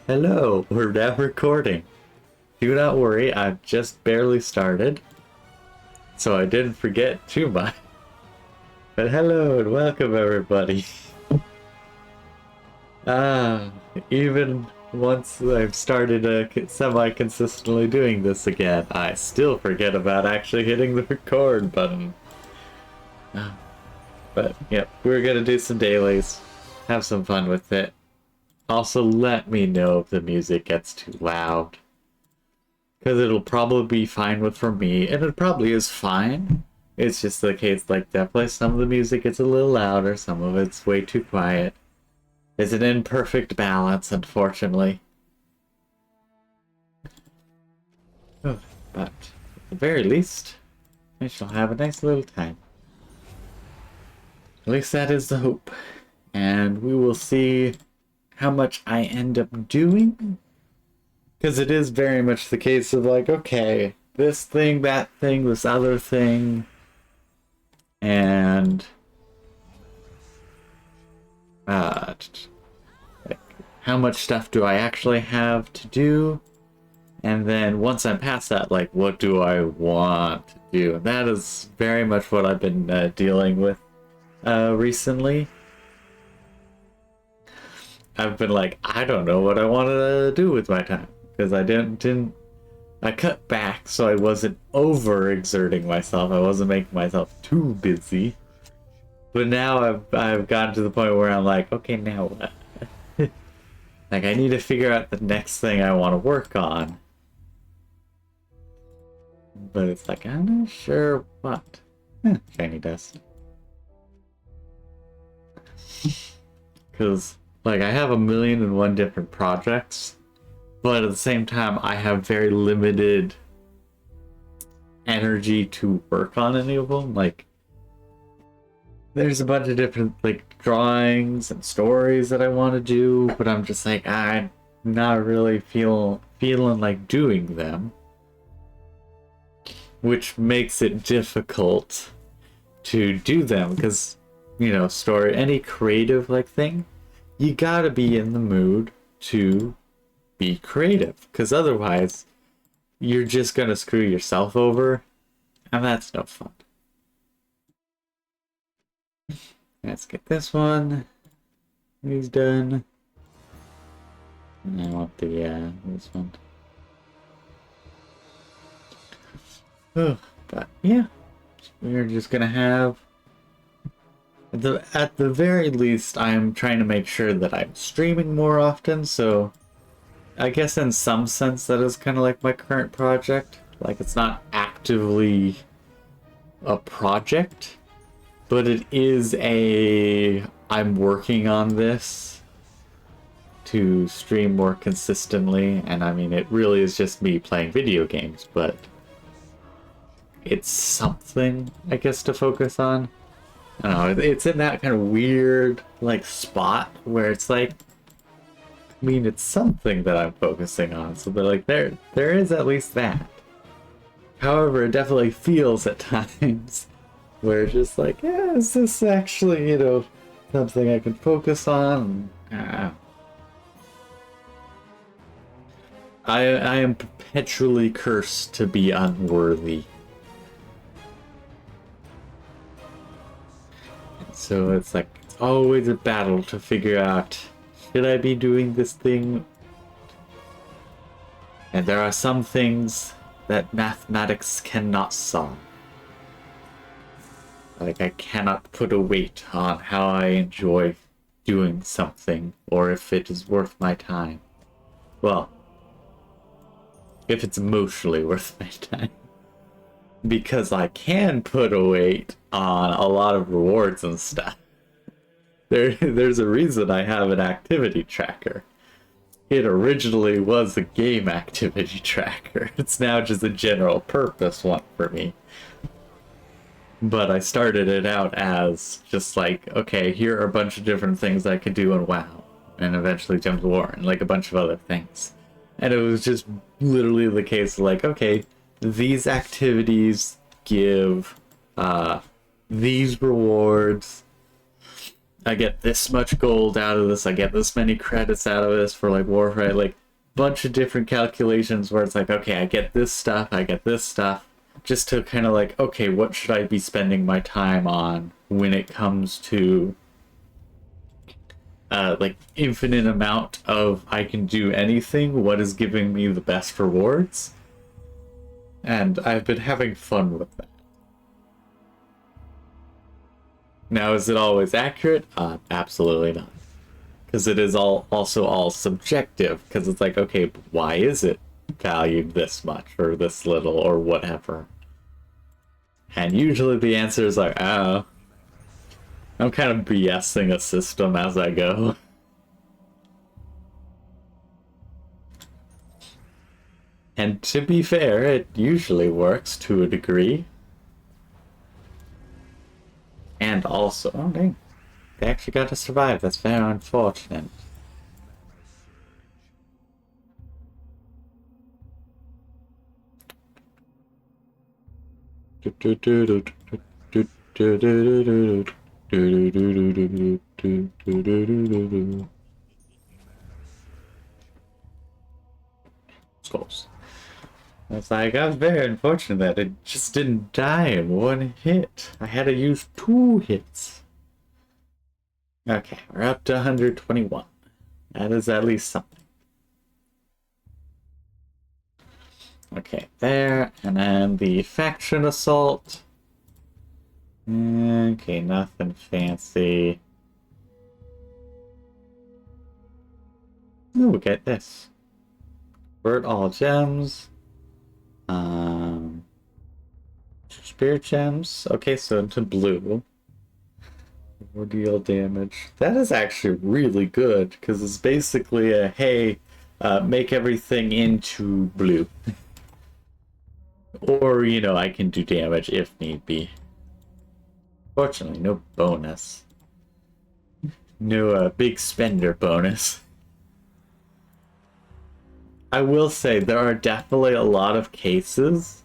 Hello, we're now recording. Do not worry, I've just barely started, so I didn't forget too much. But hello and welcome everybody. Ah, even once I've started semi-consistently doing this again, I still forget about actually hitting the record button. But yep, we're gonna do some dailies, have some fun with it. Also, let me know if the music gets too loud. Because it'll probably be fine for me, and it probably is fine. It's just the case, like, definitely some of the music gets a little louder, some of it's way too quiet. It's an imperfect balance, unfortunately. Oh, but at the very least, I shall have a nice little time. At least that is the hope. And we will see how much I end up doing. Because it is very much the case of like, okay, this thing, that thing, this other thing, and like, how much stuff do I actually have to do? And then once I'm past that, like, what do I want to do? And that is very much what I've been dealing with recently. I've been like, I don't know what I want to do with my time. Because I cut back so I wasn't overexerting myself. I wasn't making myself too busy. But now I've gotten to the point where I'm like, okay, now what? Like, I need to figure out the next thing I want to work on. But it's like, I'm not sure what. Shiny dust. Because, like, I have 1,000,001 different projects. But at the same time, I have very limited energy to work on any of them. Like, there's a bunch of different, like, drawings and stories that I want to do, but I'm just like, I'm not really feeling like doing them. Which makes it difficult to do them, because, you know, any creative, like, thing, you gotta be in the mood to be creative, because otherwise you're just gonna screw yourself over, and that's no fun. Let's get this one. He's done. And I want the this one. Oh, but yeah, we're just gonna have at the very least, I'm trying to make sure that I'm streaming more often, so I guess in some sense that is kind of like my current project. Like, it's not actively a project, but it is I'm working on this to stream more consistently. And I mean, it really is just me playing video games, but it's something, I guess, to focus on. I don't know, it's in that kind of weird, like, spot where it's like, I mean, it's something that I'm focusing on, so they're like, there is at least that. However, it definitely feels at times where it's just like, yeah, is this actually, you know, something I can focus on? I am perpetually cursed to be unworthy. And so it's like, it's always a battle to figure out, should I be doing this thing? And there are some things that mathematics cannot solve. Like, I cannot put a weight on how I enjoy doing something, or if it is worth my time. Well, if it's emotionally worth my time. Because I can put a weight on a lot of rewards and stuff. There's a reason I have an activity tracker. It originally was a game activity tracker. It's now just a general purpose one for me. But I started it out as just like, okay, here are a bunch of different things I could do in WoW. And eventually Gems of War, and like a bunch of other things. And it was just literally the case of like, okay, these activities give these rewards. I get this much gold out of this, I get this many credits out of this for like Warframe, like bunch of different calculations where it's like, okay, I get this stuff, I get this stuff, just to kind of like, okay, what should I be spending my time on when it comes to like infinite amount of I can do anything, what is giving me the best rewards? And I've been having fun with that. Now, is it always accurate? Absolutely not. Because it is also all subjective, because it's like, okay, but why is it valued this much or this little or whatever? And usually the answer is like, oh, I'm kind of BSing a system as I go. And to be fair, it usually works to a degree. And also, oh dang, they actually got to survive. That's very unfortunate. Skulls. It's like, I was very unfortunate that it just didn't die in one hit. I had to use 2 hits. Okay, we're up to 121. That is at least something. Okay, there, and then the faction assault. Okay, nothing fancy. Ooh, get this. Convert all gems. Spirit gems. Okay, so into blue. Or deal damage. That is actually really good, because it's basically a, hey, make everything into blue. Or, you know, I can do damage if need be. Fortunately, no bonus. No big spender bonus. I will say there are definitely a lot of cases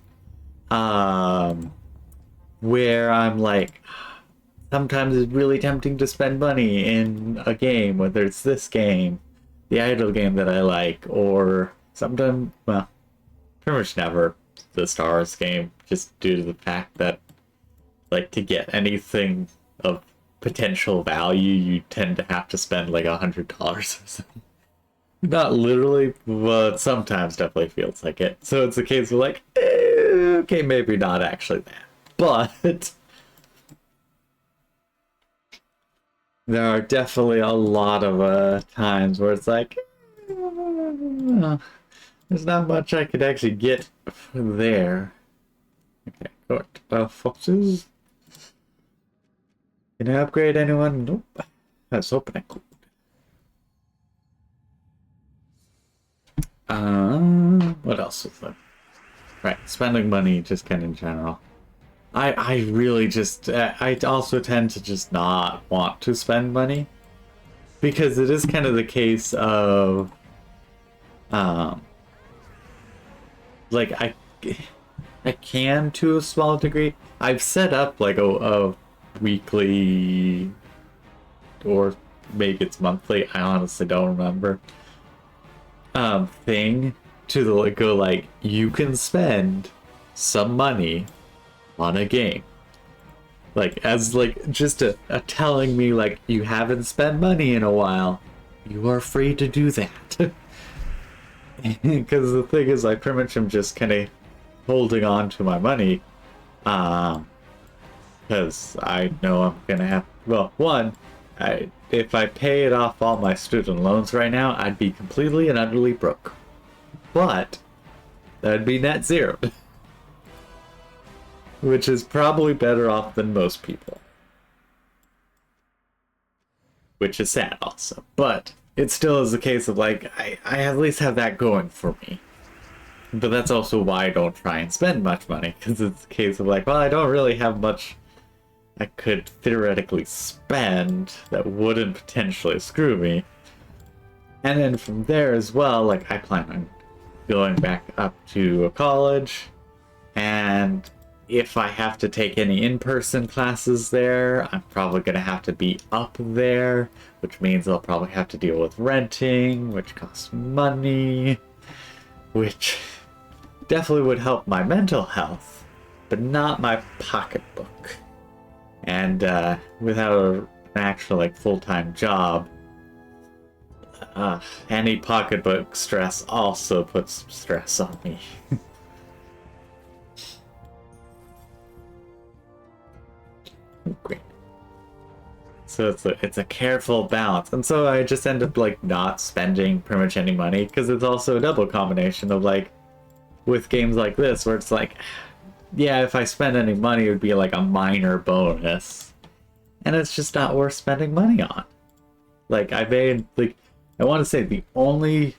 where I'm like, sometimes it's really tempting to spend money in a game, whether it's this game, the idle game that I like, or sometimes, well, pretty much never the Star Wars game, just due to the fact that, like, to get anything of potential value, you tend to have to spend like $100 or something. Not literally, but sometimes definitely feels like it. So it's a case of like, okay, maybe not actually that. But there are definitely a lot of times where it's like, there's not much I could actually get there. Okay, got foxes. Can I upgrade anyone? Nope. I was hoping I could. What else was there? Right, spending money just kind of in general. I really just, I also tend to just not want to spend money. Because it is kind of the case of, like, I can to a small degree. I've set up like a weekly, or maybe it's monthly, I honestly don't remember, thing to like go like, you can spend some money on a game, like as like just a telling me like, you haven't spent money in a while, you are free to do that. Because the thing is, I pretty much am just kind of holding on to my money, because I know I'm gonna have, well, one, if I paid off all my student loans right now, I'd be completely and utterly broke. But that'd be net zero. Which is probably better off than most people. Which is sad also. But it still is a case of like, I at least have that going for me. But that's also why I don't try and spend much money, because it's a case of like, well, I don't really have much I could theoretically spend that wouldn't potentially screw me. And then from there as well, like, I plan on going back up to college, and if I have to take any in-person classes there, I'm probably going to have to be up there, which means I'll probably have to deal with renting, which costs money, which definitely would help my mental health, but not my pocketbook. And without an actual like full-time job, any pocketbook stress also puts some stress on me. Great. So it's a careful balance, and so I just end up like not spending pretty much any money, because it's also a double combination of like with games like this where it's like, yeah, if I spend any money it would be like a minor bonus, and it's just not worth spending money on. Like I made like I want to say the only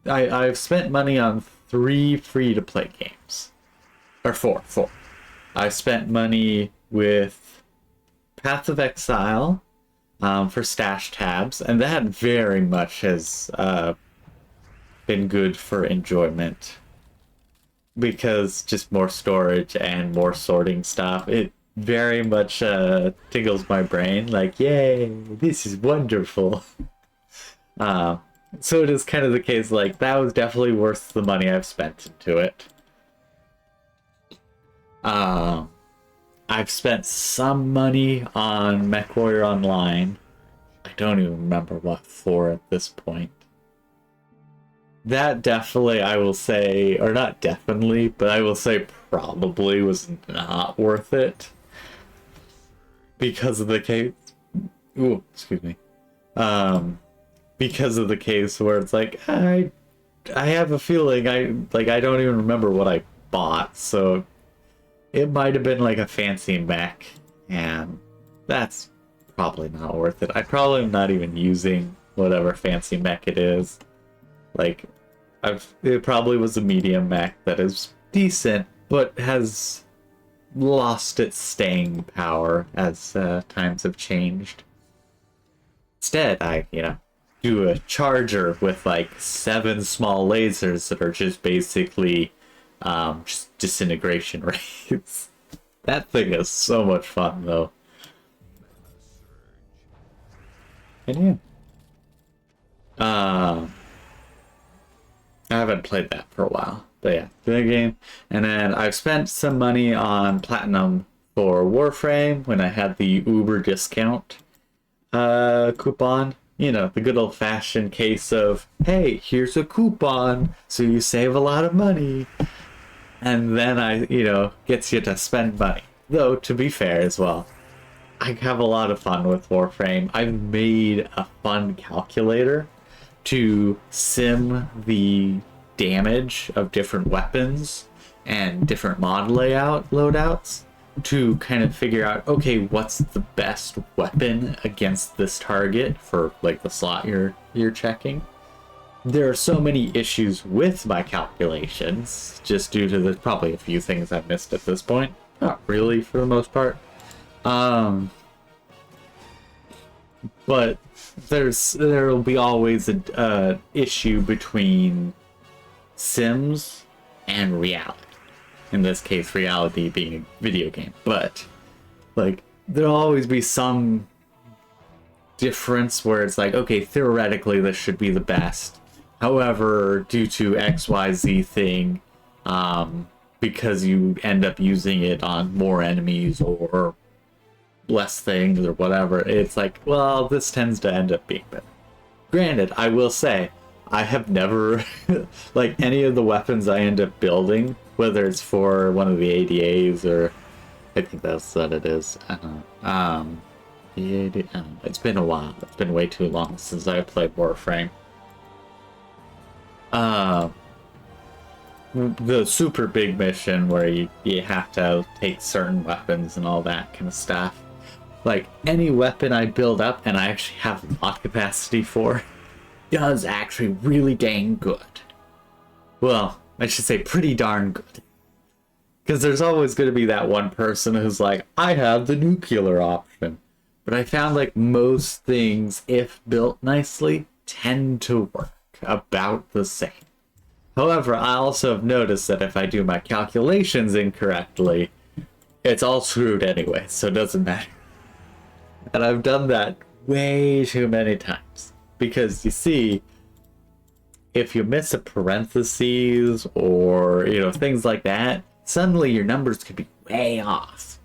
I've spent money on 3 free-to-play games, or four. I spent money with Path of Exile for stash tabs, and that very much has been good for enjoyment, because just more storage and more sorting stuff. It very much tickles my brain, like, yay, this is wonderful. So it is kind of the case, like, that was definitely worth the money I've spent into it. I've spent some money on MechWarrior Online. I don't even remember what for at this point. That definitely, I will say, or not definitely, but I will say probably was not worth it. Because of the case... Ooh, excuse me. Because of the case where it's like, I have a feeling I don't even remember what I bought, so it might have been like a fancy mech, and that's probably not worth it. I probably am not even using whatever fancy mech it is. Like, it probably was a medium mech that is decent, but has lost its staying power as times have changed. Instead, I, do a charger with like 7 small lasers that are just basically just disintegration rates. That thing is so much fun, though. And yeah. I haven't played that for a while, but yeah, good game. And then I've spent some money on Platinum for Warframe when I had the Uber discount coupon. The good old-fashioned case of, hey, here's a coupon, so you save a lot of money. And then gets you to spend money. Though, to be fair as well, I have a lot of fun with Warframe. I've made a fun calculator to sim the damage of different weapons and different mod loadouts to kind of figure out, okay, what's the best weapon against this target for like the slot you're checking. There are so many issues with my calculations, just due to there's probably a few things I've missed at this point. Not really, for the most part. But there'll be always an issue between Sims and reality. In this case, reality being a video game. But, like, there'll always be some difference where it's like, okay, theoretically this should be the best. However, due to XYZ thing, because you end up using it on more enemies or less things or whatever, it's like, well, this tends to end up being better. Granted, I will say, I have never, like, any of the weapons I end up building, whether it's for one of the ADAs or, I think that's what it is, I don't know, the ADA, I don't know. It's been a while, it's been way too long since I played Warframe. The super big mission where you have to take certain weapons and all that kind of stuff. Like, any weapon I build up and I actually have mod capacity for does actually really dang good. Well, I should say pretty darn good. Because there's always going to be that one person who's like, I have the nuclear option. But I found like most things, if built nicely, tend to work about the same. However, I also have noticed that if I do my calculations incorrectly, it's all screwed anyway, so it doesn't matter. And I've done that way too many times. Because you see, if you miss a parentheses or, things like that, suddenly your numbers could be way off.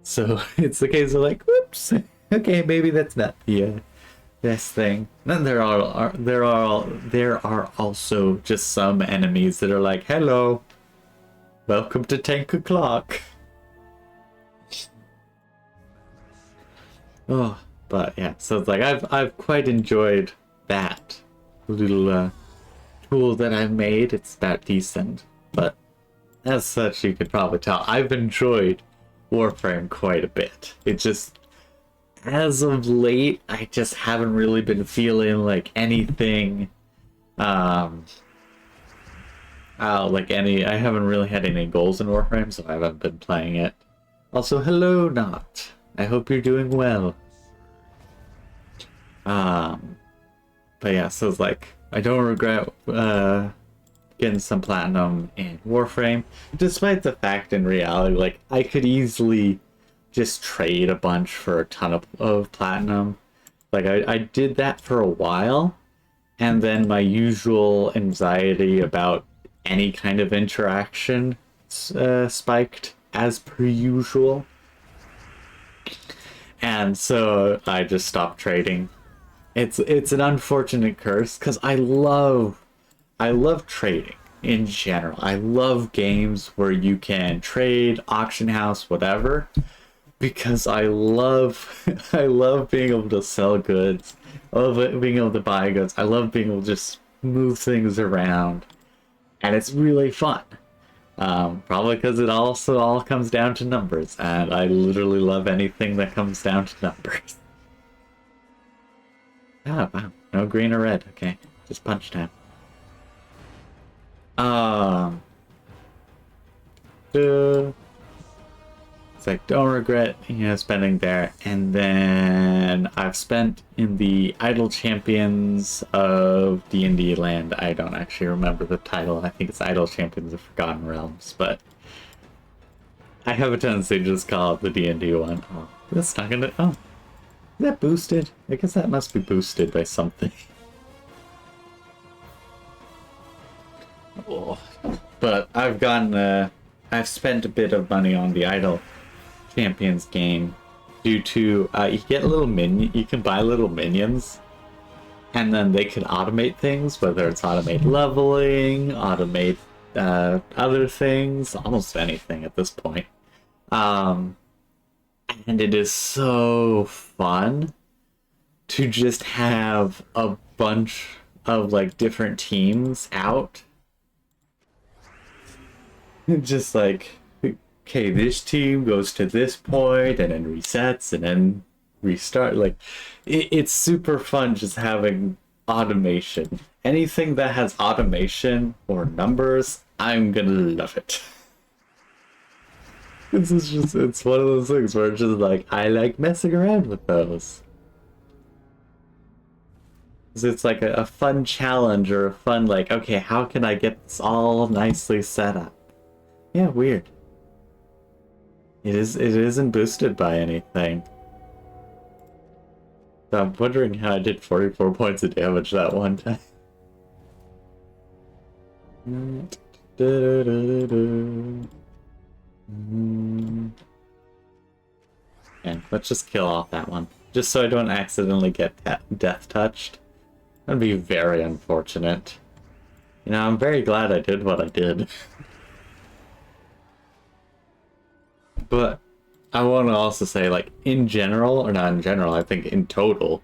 So it's the case of like, whoops, okay, maybe that's not the best thing. Then there are also just some enemies that are like, hello, welcome to 10 o'clock. Oh, but yeah, so it's like I've quite enjoyed that little tool that I've made. It's about decent, but as such, you could probably tell I've enjoyed Warframe quite a bit. It just, as of late, I just haven't really been feeling like anything, I haven't really had any goals in Warframe, so I haven't been playing it. Also, hello, Not. I hope you're doing well. But yeah, so it's like, I don't regret, getting some platinum in Warframe, despite the fact in reality, like, I could easily just trade a bunch for a ton of platinum. Like, I did that for a while, and then my usual anxiety about any kind of interaction spiked, as per usual. And so I just stopped trading. It's an unfortunate curse, because I love trading in general. I love games where you can trade, auction house, whatever, because I love being able to sell goods. I love being able to buy goods. I love being able to just move things around, and it's really fun. Probably because it also all comes down to numbers, and I literally love anything that comes down to numbers. Oh, wow. No green or red. Okay. Just punch time. It's like, don't regret, spending there. And then I've spent in the Idle Champions of D&D Land. I don't actually remember the title. I think it's Idle Champions of Forgotten Realms, but I have a tendency to just call it the D&D one. Oh, that's not gonna... Oh. Is that boosted? I guess that must be boosted by something. Oh. But I've spent a bit of money on the Idle Champions game due to, you get little you can buy little minions, and then they can automate things, whether it's automate leveling, automate other things, almost anything at this point. And it is so fun to just have a bunch of like different teams out. Just like, okay, this team goes to this point and then resets and then restart. Like, it's super fun just having automation. Anything that has automation or numbers, I'm gonna love it. It's one of those things where it's just like, I like messing around with those. It's like a fun challenge or a fun, like, okay, how can I get this all nicely set up? Yeah, weird. It isn't boosted by anything. So I'm wondering how I did 44 points of damage that one time. And let's just kill off that one. Just so I don't accidentally get death touched. That'd be very unfortunate. I'm very glad I did what I did. But I want to also say, like, in general, or not in general, I think in total,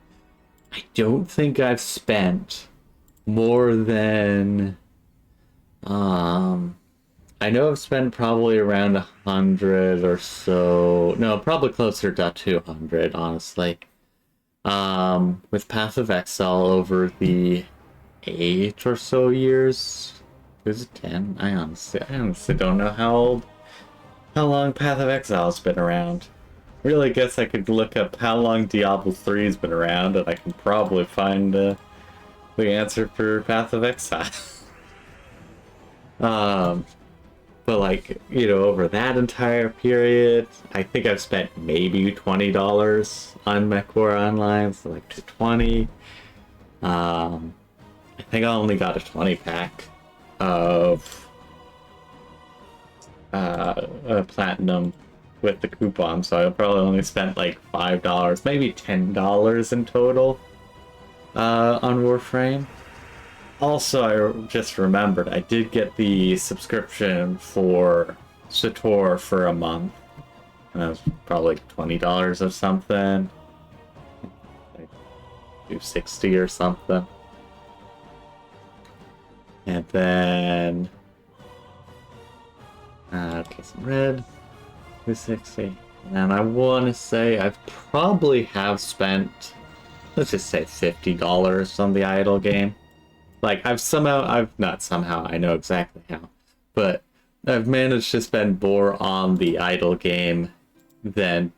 I don't think I've spent more than, I know I've spent probably around 100 or so, no, probably closer to 200, honestly, with Path of Exile over the 8 or so years. Is it 10? I honestly don't know how long Path of Exile's been around. Really guess I could look up how long Diablo 3's been around, and I can probably find the answer for Path of Exile. Um, but like, over that entire period, I think I've spent maybe $20 on MechWar Online, so like 220. I think I only got a 20 pack of a platinum with the coupon, so I probably only spent like $5, maybe $10 in total on Warframe. Also, I just remembered I did get the subscription for Sator for a month, and that was probably like $20 or something, like 260 or something. And then okay, some red, 260. And I want to say I probably have spent, let's just say $50 on the idle game. Like, not somehow, I know exactly how, but I've managed to spend more on the idle game than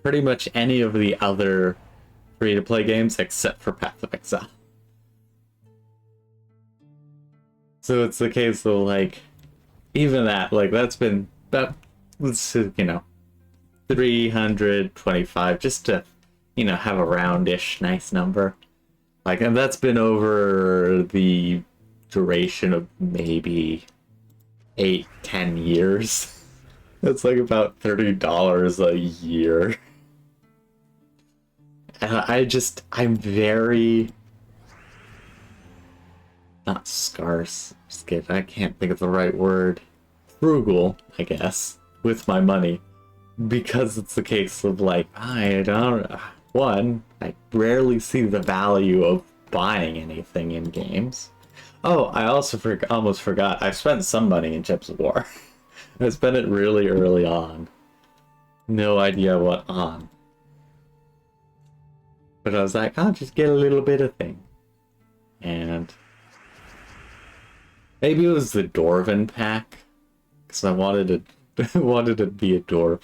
pretty much any of the other free-to-play games except for Path of Exile. So it's the case of, like, even that, like, that's been, that was, 325, just to, have a roundish nice number. Like, and that's been over the duration of maybe 8-10 years. It's like about $30 a year. And I'm very, not scarce, just kidding, I can't think of the right word. Frugal, I guess, with my money. Because it's the case of, like, I rarely see the value of buying anything in games. Oh, I also almost forgot, I spent some money in Chips of War. I spent it really early on. No idea what on. But I was like, I'll just get a little bit of thing. And maybe it was the Dwarven pack, because I wanted to be a dwarf.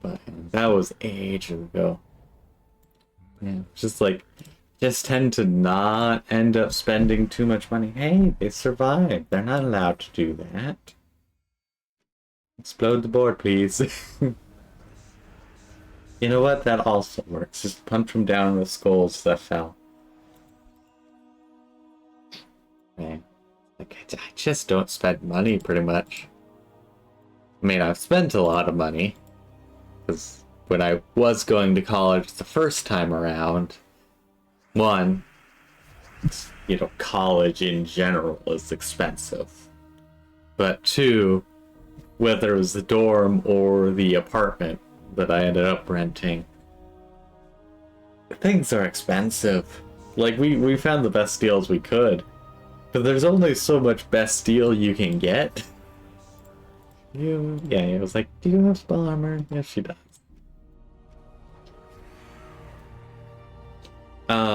But that was ages ago. Yeah, just tend to not end up spending too much money. Hey, they survived. They're not allowed to do that. Explode the board, please. You know what? That also works. Just punch them down with skulls that fell. Okay. Like, I just don't spend money, pretty much. I mean, I've spent a lot of money. Because when I was going to college the first time around, one, college in general is expensive. But two, whether it was the dorm or the apartment that I ended up renting, things are expensive. Like, we found the best deals we could, but there's only so much best deal you can get. Yeah, it was like, do you have spell armor? Yes, she does. Yep.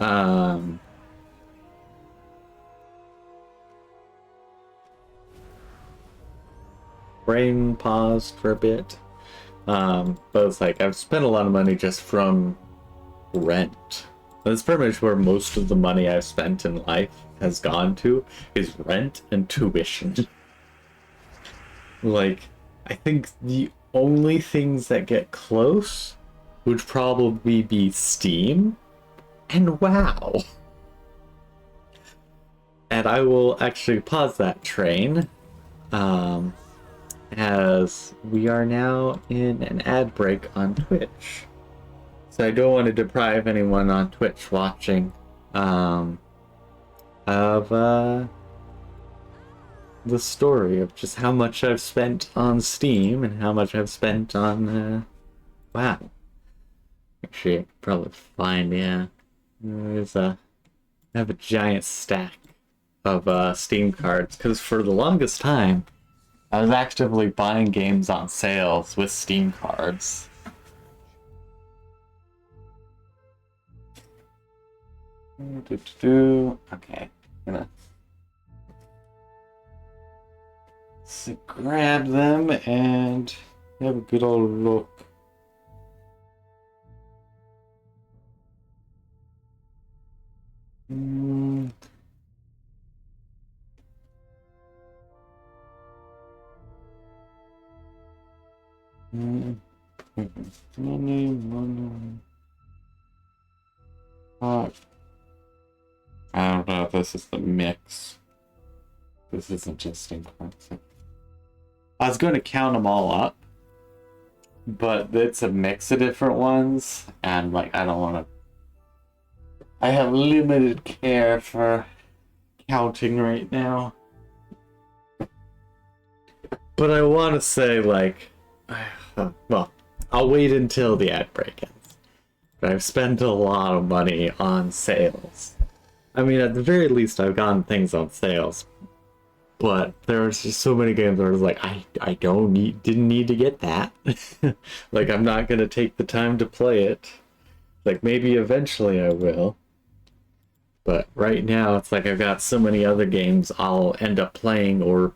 Oh. Brain paused for a bit. But it's like, I've spent a lot of money just from rent. That's pretty much where most of the money I've spent in life has gone to, is rent and tuition. Like, I think the only things that get close would probably be Steam and WoW. And I will actually pause that train, as we are now in an ad break on Twitch. So I don't want to deprive anyone on Twitch watching of the story of just how much I've spent on Steam and how much I've spent on WoW. Actually, I could probably find, yeah. I have a giant stack of Steam cards, because for the longest time, I was actively buying games on sales with Steam cards. Okay, gonna grab them and Have a good old look. Mm. Money. I don't know if this is the mix. This isn't just in concept. I was going to count them all up, but it's a mix of different ones, and like I don't want to. I have limited care for counting right now, but I want to say like, well, I'll wait until the ad break ends. But I've spent a lot of money on sales. I mean, at the very least, I've gotten things on sales. But there's just so many games where I was like, I didn't need to get that. Like, I'm not gonna take the time to play it. Like, maybe eventually I will. But right now, it's like I've got so many other games I'll end up playing or,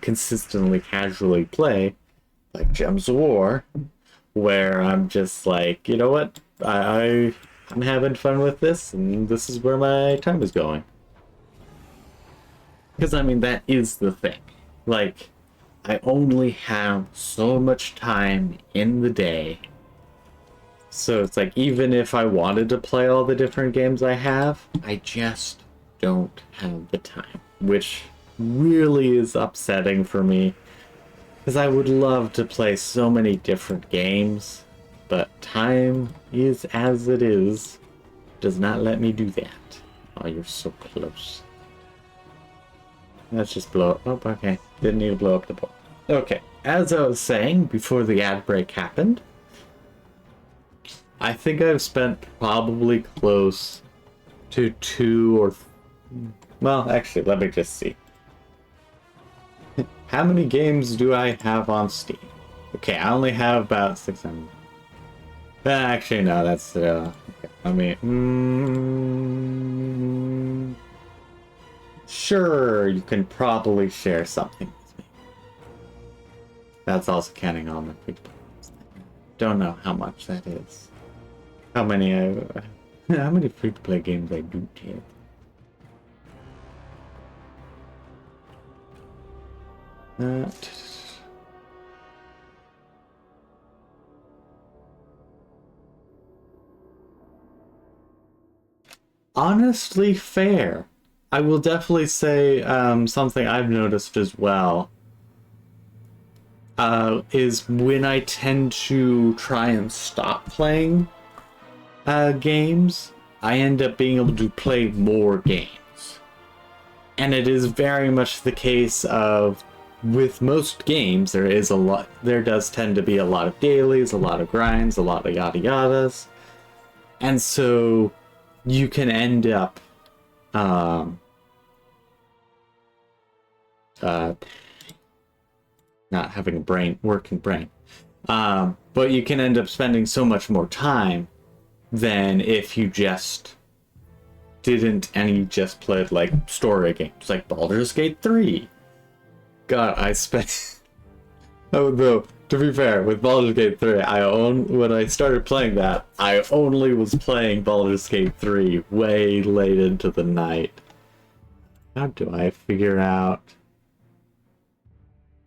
consistently, casually play. Like Gems of War, where I'm just like, you know what? I'm having fun with this, and this is where my time is going. Because, I mean, that is the thing. Like, I only have so much time in the day. So it's like, even if I wanted to play all the different games I have, I just don't have the time. Which really is upsetting for me. Because I would love to play so many different games. But time is as it is. Does not let me do that. Oh, you're so close. Let's just blow up. Oh, okay. Didn't need to blow up the board. Okay. As I was saying before the ad break happened, I think I've spent probably close to well, actually, let me just see. How many games do I have on Steam? Okay, I only have about 600. Actually, no, that's okay. I mean, sure, you can probably share something with me. That's also counting all my free-to-play games. Don't know how much that is. How many free-to-play games I do have. Honestly, fair. I will definitely say something I've noticed as well is when I tend to try and stop playing games, I end up being able to play more games. And it is very much the case of with most games, there does tend to be a lot of dailies, a lot of grinds, a lot of yada yadas. And so you can end up not having a working brain. But you can end up spending so much more time than if you just didn't and you just played like story games like Baldur's Gate 3. God, I spent oh no, to be fair, with Baldur's Gate 3, when I started playing that, I only was playing Baldur's Gate 3 way late into the night. How do I figure out?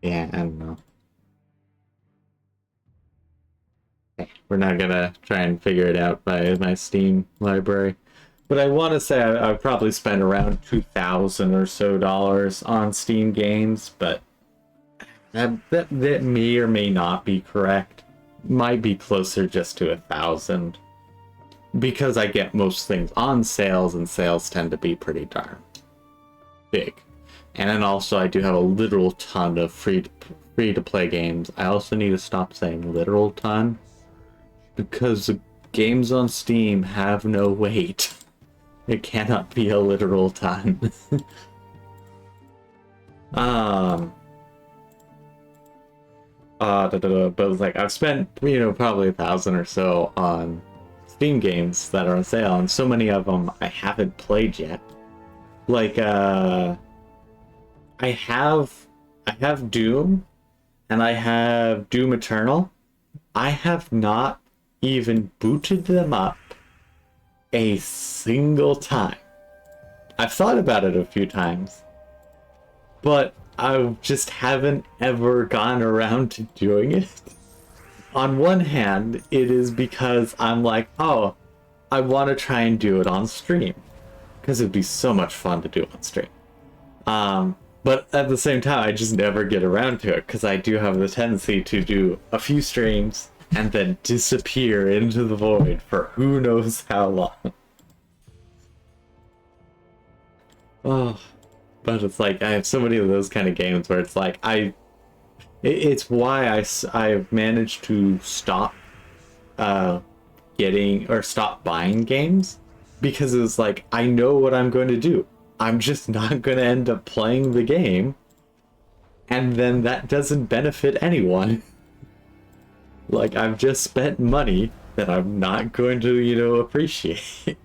Yeah, I don't know. Okay, we're not gonna try and figure it out by my Steam library. But I want to say I've probably spent around $2,000 or so on Steam games, but that may or may not be correct. Might be closer just to 1,000. Because I get most things on sales, and sales tend to be pretty darn big. And then also I do have a literal ton of free to play games. I also need to stop saying literal ton, because the games on Steam have no weight. It cannot be a literal ton. But like I've spent, probably 1,000 or so on Steam games that are on sale, and so many of them I haven't played yet. Like I have Doom, and I have Doom Eternal. I have not even booted them up a single time. I've thought about it a few times, but I just haven't ever gone around to doing it. On one hand, it is because I'm like, oh, I want to try and do it on stream, because it'd be so much fun to do it on stream. But at the same time, I just never get around to it, because I do have the tendency to do a few streams and then disappear into the void for who knows how long. Oh, but it's like, I have so many of those kind of games where it's like, it's why I've managed to stop stop buying games, because it's like, I know what I'm going to do. I'm just not going to end up playing the game, and then that doesn't benefit anyone. Like, I've just spent money that I'm not going to, appreciate.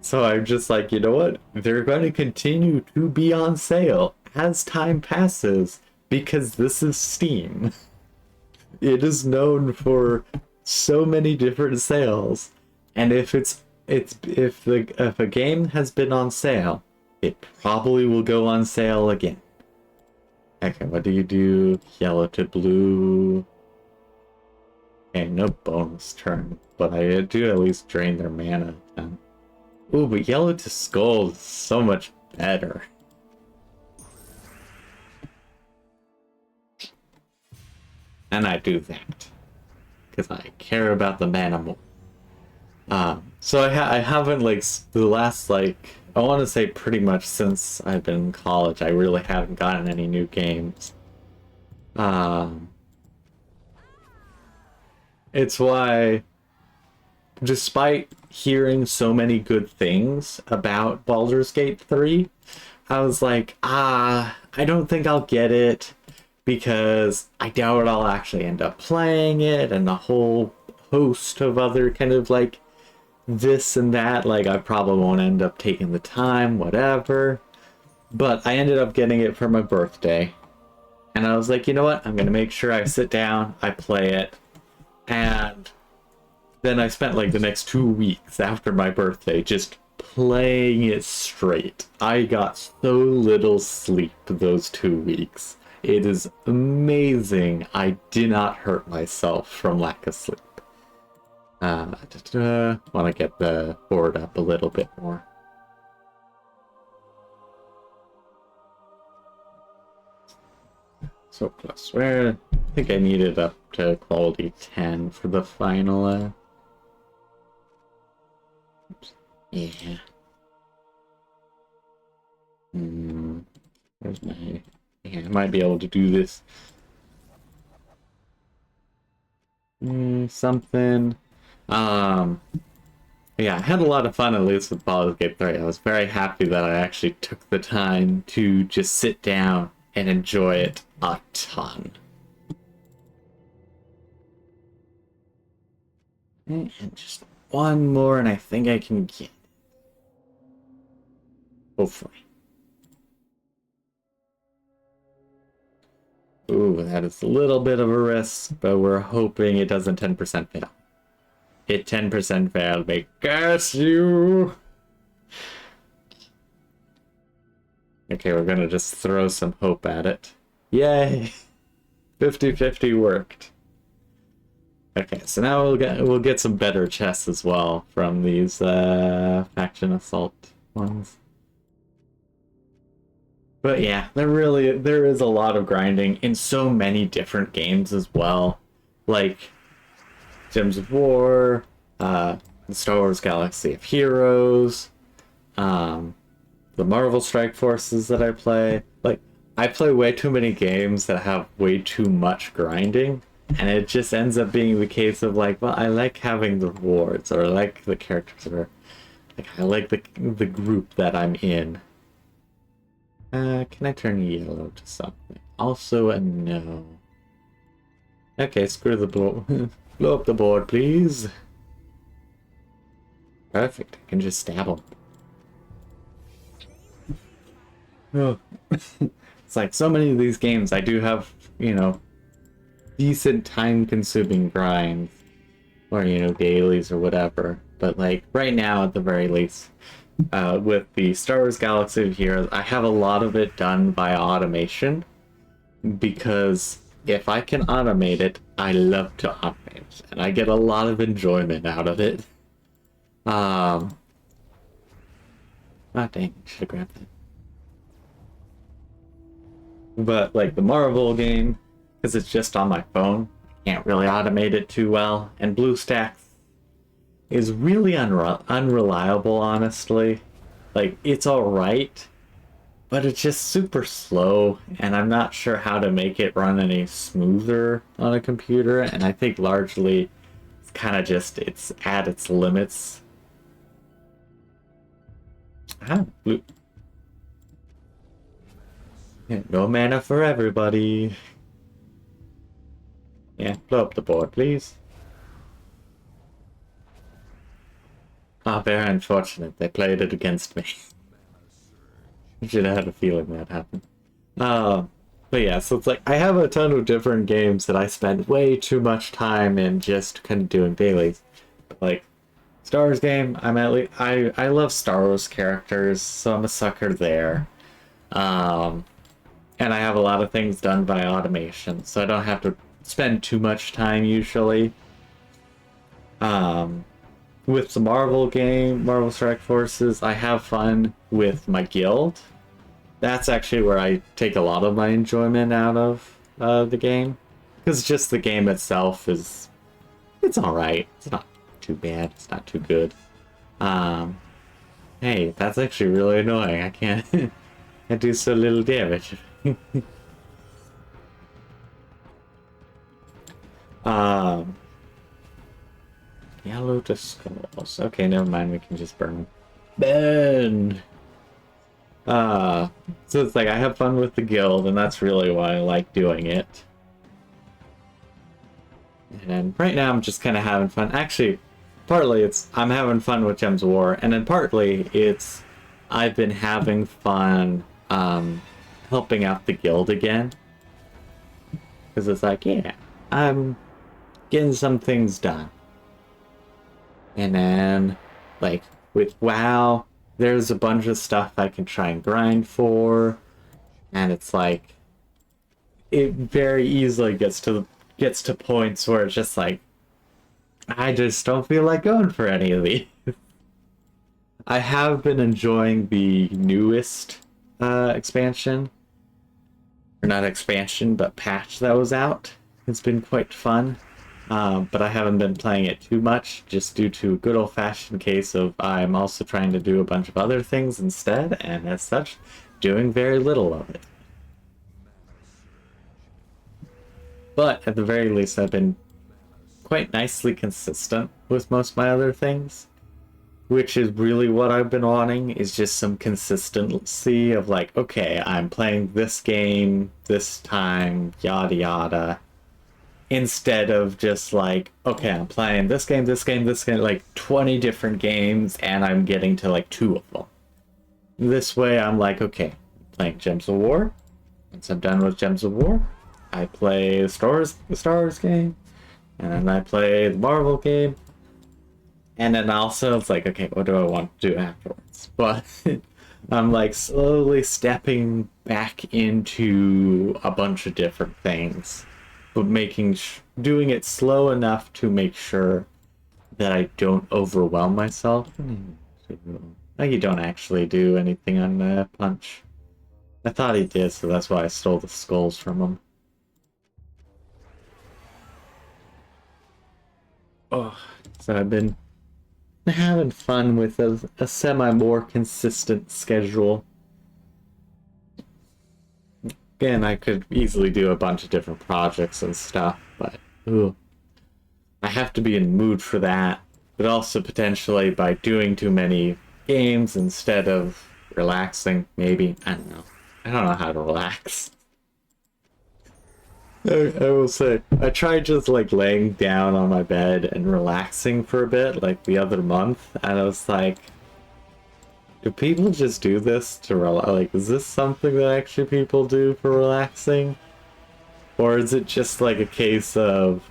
So I'm just like, you know what? They're going to continue to be on sale as time passes, because this is Steam. It is known for so many different sales, and if a game has been on sale, it probably will go on sale again. Okay, what do you do? Yellow to blue. Okay, no bonus turn, but I do at least drain their mana then. Ooh, but yellow to skull is so much better. And I do that because I care about the mana more. So I haven't, like, the last, like, I want to say pretty much since I've been in college, I really haven't gotten any new games. It's why, despite hearing so many good things about Baldur's Gate 3, I was like, I don't think I'll get it, because I doubt I'll actually end up playing it, and a whole host of other kind of, like, this and that, like, I probably won't end up taking the time, whatever. But I ended up getting it for my birthday, and I was like, you know what, I'm gonna make sure I sit down, I play it, and then I spent, like, the next 2 weeks after my birthday just playing it straight. I got so little sleep those 2 weeks. It is amazing I did not hurt myself from lack of sleep. Want to get the board up a little bit more. So plus, where I think I need it up to quality 10 for the final. Oops. Yeah. Where's my? Yeah, I might be able to do this. Something. Yeah, I had a lot of fun, at least with Baldur's Gate 3. I was very happy that I actually took the time to just sit down and enjoy it a ton. And just one more, and I think I can get it. Hopefully. Ooh, that is a little bit of a risk, but we're hoping it doesn't 10% fail. It 10% failed, they curse you! Okay, we're gonna just throw some hope at it. Yay! 50-50 worked. Okay, so now we'll get some better chests as well from these faction assault ones. But yeah, there is a lot of grinding in so many different games as well. Like Gems of War, the Star Wars Galaxy of Heroes, the Marvel Strike Forces that I play. Like, I play way too many games that have way too much grinding, and it just ends up being the case of, like, well, I like having the rewards, or I like the characters, or like, I like the group that I'm in. Can I turn yellow to something? Also a no. Okay, screw the board. Blow up the board, please. Perfect. I can just stab him. Oh. It's like so many of these games I do have, decent time-consuming grinds, or dailies or whatever. But like right now, at the very least, with the Star Wars Galaxy of Heroes, I have a lot of it done by automation because if I can automate it, I love to automate it, and I get a lot of enjoyment out of it. Ah, dang, should have grabbed that. But like the Marvel game, because it's just on my phone, I can't really automate it too well, and BlueStacks is really unreliable, honestly. Like, it's alright, but it's just super slow, and I'm not sure how to make it run any smoother on a computer, and I think largely it's kind of just, it's at its limits. Ah, blue. Yeah, no mana for everybody. Yeah, blow up the board, please. Ah, very unfortunate. They played it against me. I should have had a feeling that happened. But yeah, so it's like I have a ton of different games that I spend way too much time in just kind of doing dailies. Like Star Wars game, I love Star Wars characters, so I'm a sucker there. And I have a lot of things done by automation, so I don't have to spend too much time usually. With the Marvel game, Marvel Strike Forces, I have fun with my guild. That's actually where I take a lot of my enjoyment out of the game. Because just the game itself it's alright. It's not too bad. It's not too good. Hey, that's actually really annoying. I can't I do so little damage. Yellow to skulls. Okay, never mind. We can just burn them. Burn! So it's like I have fun with the guild, and that's really why I like doing it. And then right now I'm just kind of having fun. Actually, partly it's I'm having fun with Gems of War, and then partly it's I've been having fun helping out the guild again. Because it's like, yeah, I'm getting some things done. And then, like, with WoW, there's a bunch of stuff I can try and grind for. And it's like, it very easily gets to points where it's just like, I just don't feel like going for any of these. I have been enjoying the newest expansion. Or not expansion, but patch that was out. It's been quite fun. But I haven't been playing it too much, just due to a good old-fashioned case of I'm also trying to do a bunch of other things instead, and as such, doing very little of it. But at the very least, I've been quite nicely consistent with most of my other things, which is really what I've been wanting, is just some consistency of like, okay, I'm playing this game, this time, yada yada. Instead of just like, okay, I'm playing this game, like 20 different games, and I'm getting to like 2 of them. This way, I'm like, okay, I'm playing Gems of War. Once I'm done with Gems of War, I play the Star Wars game, and then I play the Marvel game, and then also it's like, okay, what do I want to do afterwards? But I'm like slowly stepping back into a bunch of different things. But doing it slow enough to make sure that I don't overwhelm myself. Oh, you don't actually do anything on Punch. I thought he did, so that's why I stole the skulls from him. Oh, so I've been having fun with a semi-more consistent schedule. Again, I could easily do a bunch of different projects and stuff, but ooh, I have to be in the mood for that. But also potentially by doing too many games instead of relaxing, maybe. I don't know. I don't know how to relax. I will say, I tried just like laying down on my bed and relaxing for a bit, like the other month, and I was like, do people just do this to relax? Like, is this something that actually people do for relaxing? Or is it just like a case of...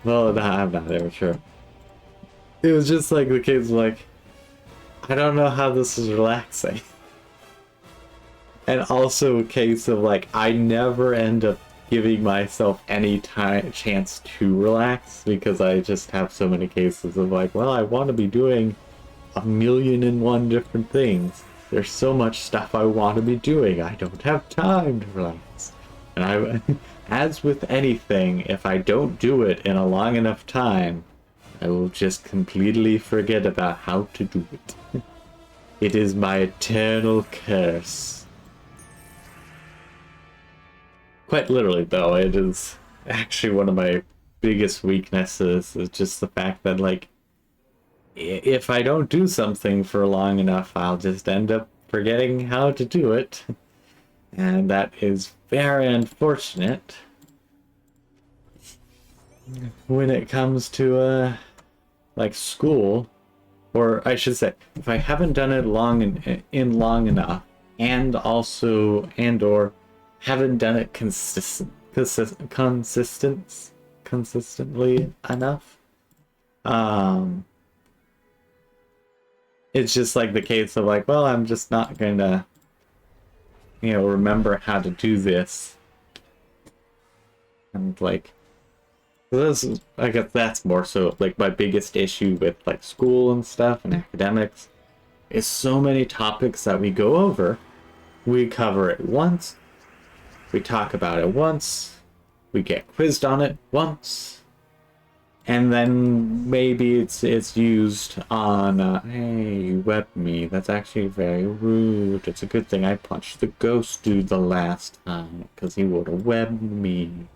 Well, no, I'm not ever sure. It was just like the case of like, I don't know how this is relaxing. And also a case of like, I never end up giving myself any chance to relax because I just have so many cases of like, well, I want to be doing 1,000,001 different things. There's so much stuff I want to be doing. I don't have time to relax. And I, as with anything, if I don't do it in a long enough time, I will just completely forget about how to do it. It is my eternal curse. Quite literally, though, it is actually one of my biggest weaknesses, is just the fact that, like, if I don't do something for long enough, I'll just end up forgetting how to do it. And that is very unfortunate when it comes to, like, school. Or I should say, if I haven't done it long enough, and also, or haven't done it consistently enough, it's just like the case of like, well, I'm just not gonna, remember how to do this. And like, this is, I guess that's more so like my biggest issue with like school and stuff and academics is so many topics that we go over. We cover it once, we talk about it once, we get quizzed on it once, and then maybe it's used on, hey, you webbed me. That's actually very rude. It's a good thing I punched the ghost dude the last time, because he would have webbed me.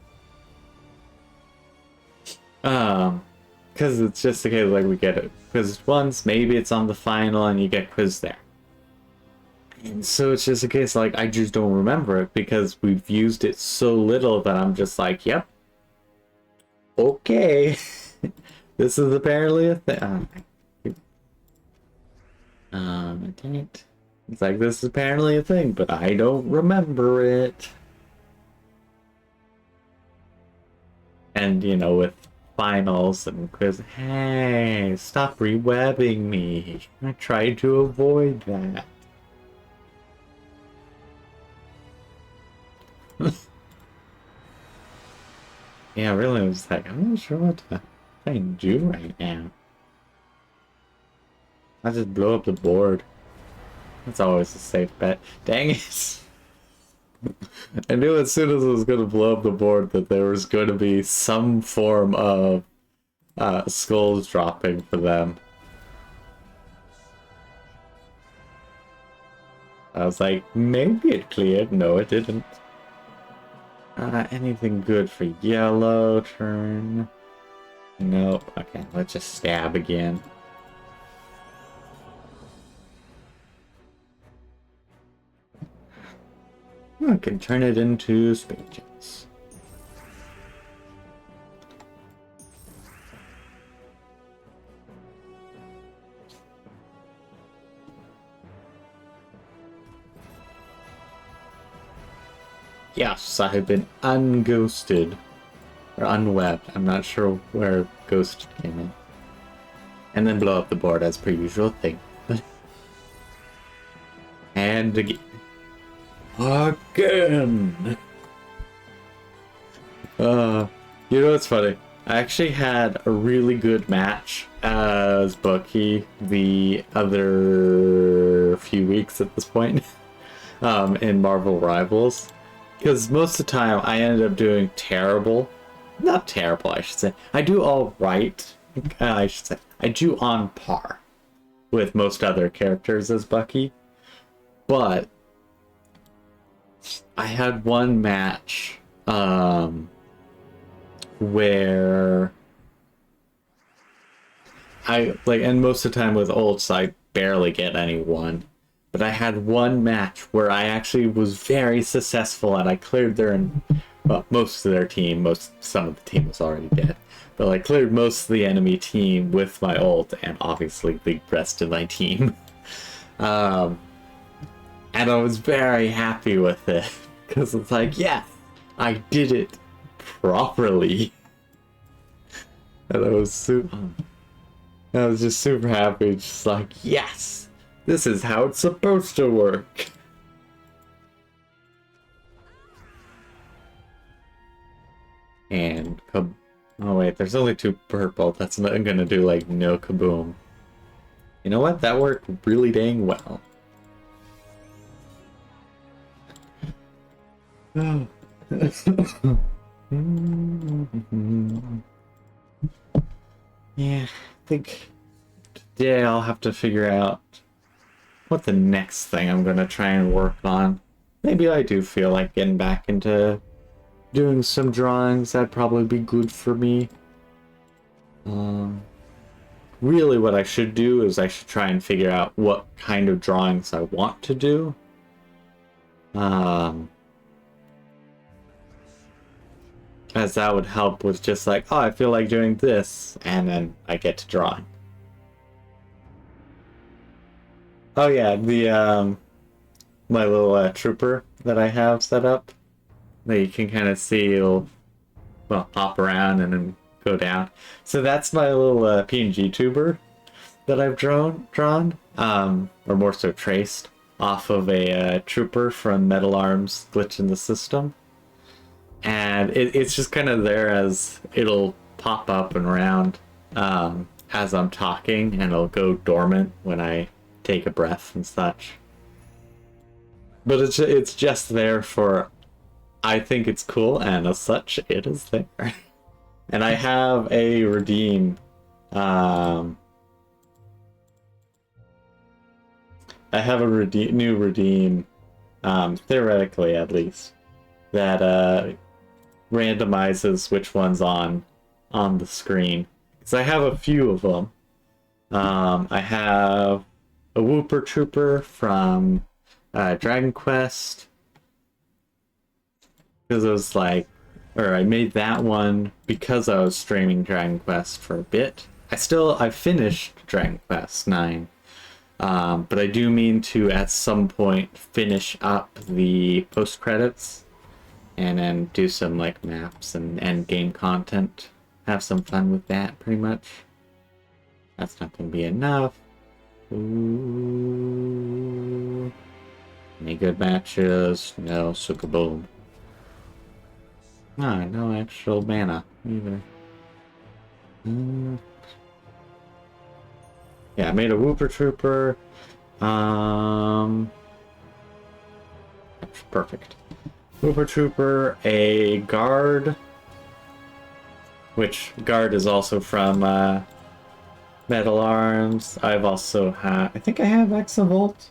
Because it's just the case like we get it quizzed once, maybe it's on the final and you get quizzed there. And so it's just a case like I just don't remember it because we've used it so little that I'm just like, yep. Okay. This is apparently a thing. Dang it. It's like this is apparently a thing, but I don't remember it. And with finals and quiz, hey, stop re-webbing me. I tried to avoid that. Yeah, really, I was like, I'm not sure what to do right now. I just blow up the board. That's always a safe bet. Dang it! I knew as soon as I was going to blow up the board that there was going to be some form of skulls dropping for them. I was like, maybe it cleared. No, it didn't. Anything good for yellow turn? Nope. Okay, let's just stab again. I can turn it into spade checks. Yes, I have been unghosted. Or unwebbed. I'm not sure where ghost came in. And then blow up the board as per usual thing. And again. Again! What's funny? I actually had a really good match as Bucky the other few weeks at this point. In Marvel Rivals. Because most of the time I ended up doing terrible. Not terrible, I should say. I do alright. I should say. I do on par with most other characters as Bucky. But I had one match where and most of the time with ults I barely get anyone. But I had one match where I actually was very successful and I cleared most of their team. Some of the team was already dead. But I cleared most of the enemy team with my ult and obviously the rest of my team. And I was very happy with it. Because it's like, yeah, I did it properly. And I was just super happy, just like, yes, this is how it's supposed to work. And oh wait, there's only 2 purple. That's not gonna do like no kaboom. You know what? That worked really dang well. Yeah, I think today I'll have to figure out what the next thing I'm gonna try and work on. Maybe I do feel like getting back into doing some drawings. That'd probably be good for me. Really what I should do is I should try and figure out what kind of drawings I want to do. As that would help with just like, oh, I feel like doing this, and then I get to drawing. Oh yeah, the my little trooper that I have set up, that you can kind of see it'll, well, hop around and then go down. So that's my little PNG tuber that I've drawn, or more so traced off of a trooper from Metal Arms Glitch in the System. And it's just kind of there as it'll pop up and around as I'm talking, and it'll go dormant when I take a breath and such. But it's just there for, I think it's cool, and as such, it is there. And I have a redeem. I have a new redeem, theoretically at least, that randomizes which one's on the screen. Because I have a few of them. I have a Wooper Trooper from Dragon Quest. Because it was like, or I made that one because I was streaming Dragon Quest for a bit. I finished Dragon Quest 9. But I do mean to, at some point, finish up the post-credits and then do some like maps and end game content. Have some fun with that, pretty much. That's not going to be enough. Ooh. Any good matches? No, so kaboom. Ah, no actual mana either. Yeah, I made a Wooper Trooper. Perfect. Wooper Trooper, a Guard, which Guard is also from Metal Arms. I've also had, I think I have Exavolt.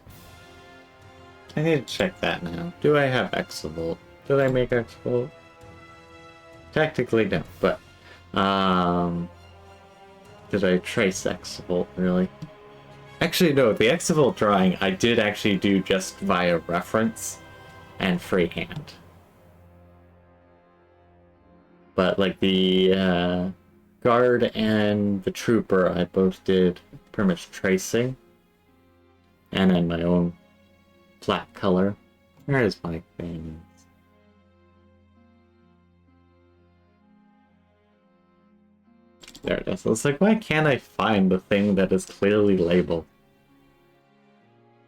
I need to check that now. Do I have Exavolt? Did I make Exavolt? Technically no, but did I trace Exavolt really? Actually no, the Exavolt drawing I did actually do just via reference and freehand. But like the Guard and the Trooper I both did pretty much tracing. And then my own flat color. Where is my thing? There it is. It's like, why can't I find the thing that is clearly labeled?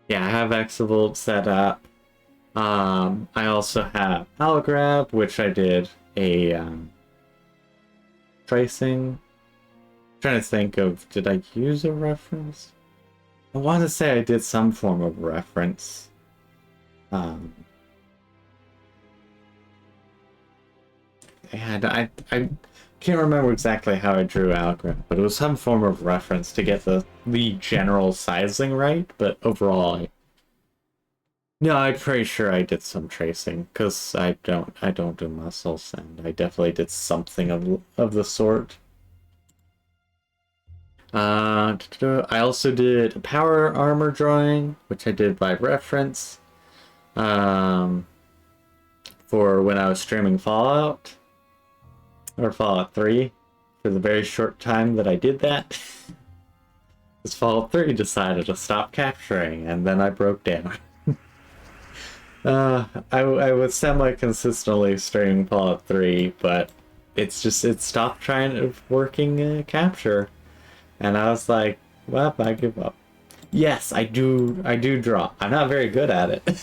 Yeah, I have Exavolt set up. I also have Algrab, which I did a tracing. I'm trying to think of, did I use a reference? I want to say I did some form of reference. And I can't remember exactly how I drew Algram, but it was some form of reference to get the general sizing right, but overall, no, I'm pretty sure I did some tracing, because I don't do muscles, and I definitely did something of the sort. I also did a power armor drawing, which I did by reference, for when I was streaming Fallout. Or Fallout 3, for the very short time that I did that. Because Fallout 3 decided to stop capturing, and then I broke down. I was semi-consistently streaming Fallout 3, but it stopped trying to working capture, and I was like, well, I give up. Yes, I do draw. I'm not very good at it.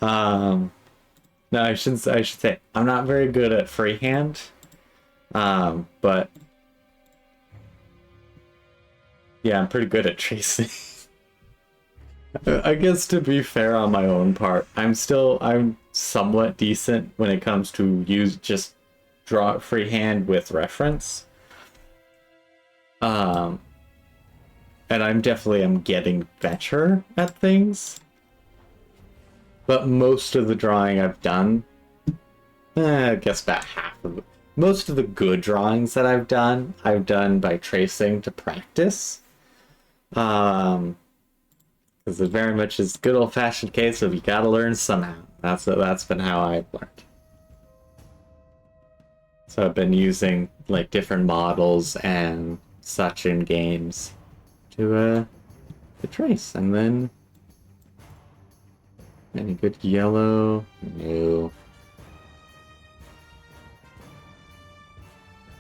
um, no, I should say I'm not very good at freehand. But yeah, I'm pretty good at tracing. I guess to be fair on my own part, I'm somewhat decent when it comes to just draw freehand with reference. And I'm getting better at things. But most of the drawing I've done, I guess about half of it. Most of the good drawings that I've done by tracing to practice. Because it very much is good old-fashioned case of you gotta learn somehow. That's been how I've learned. So I've been using like different models and such in games to trace, and then any good yellow? No.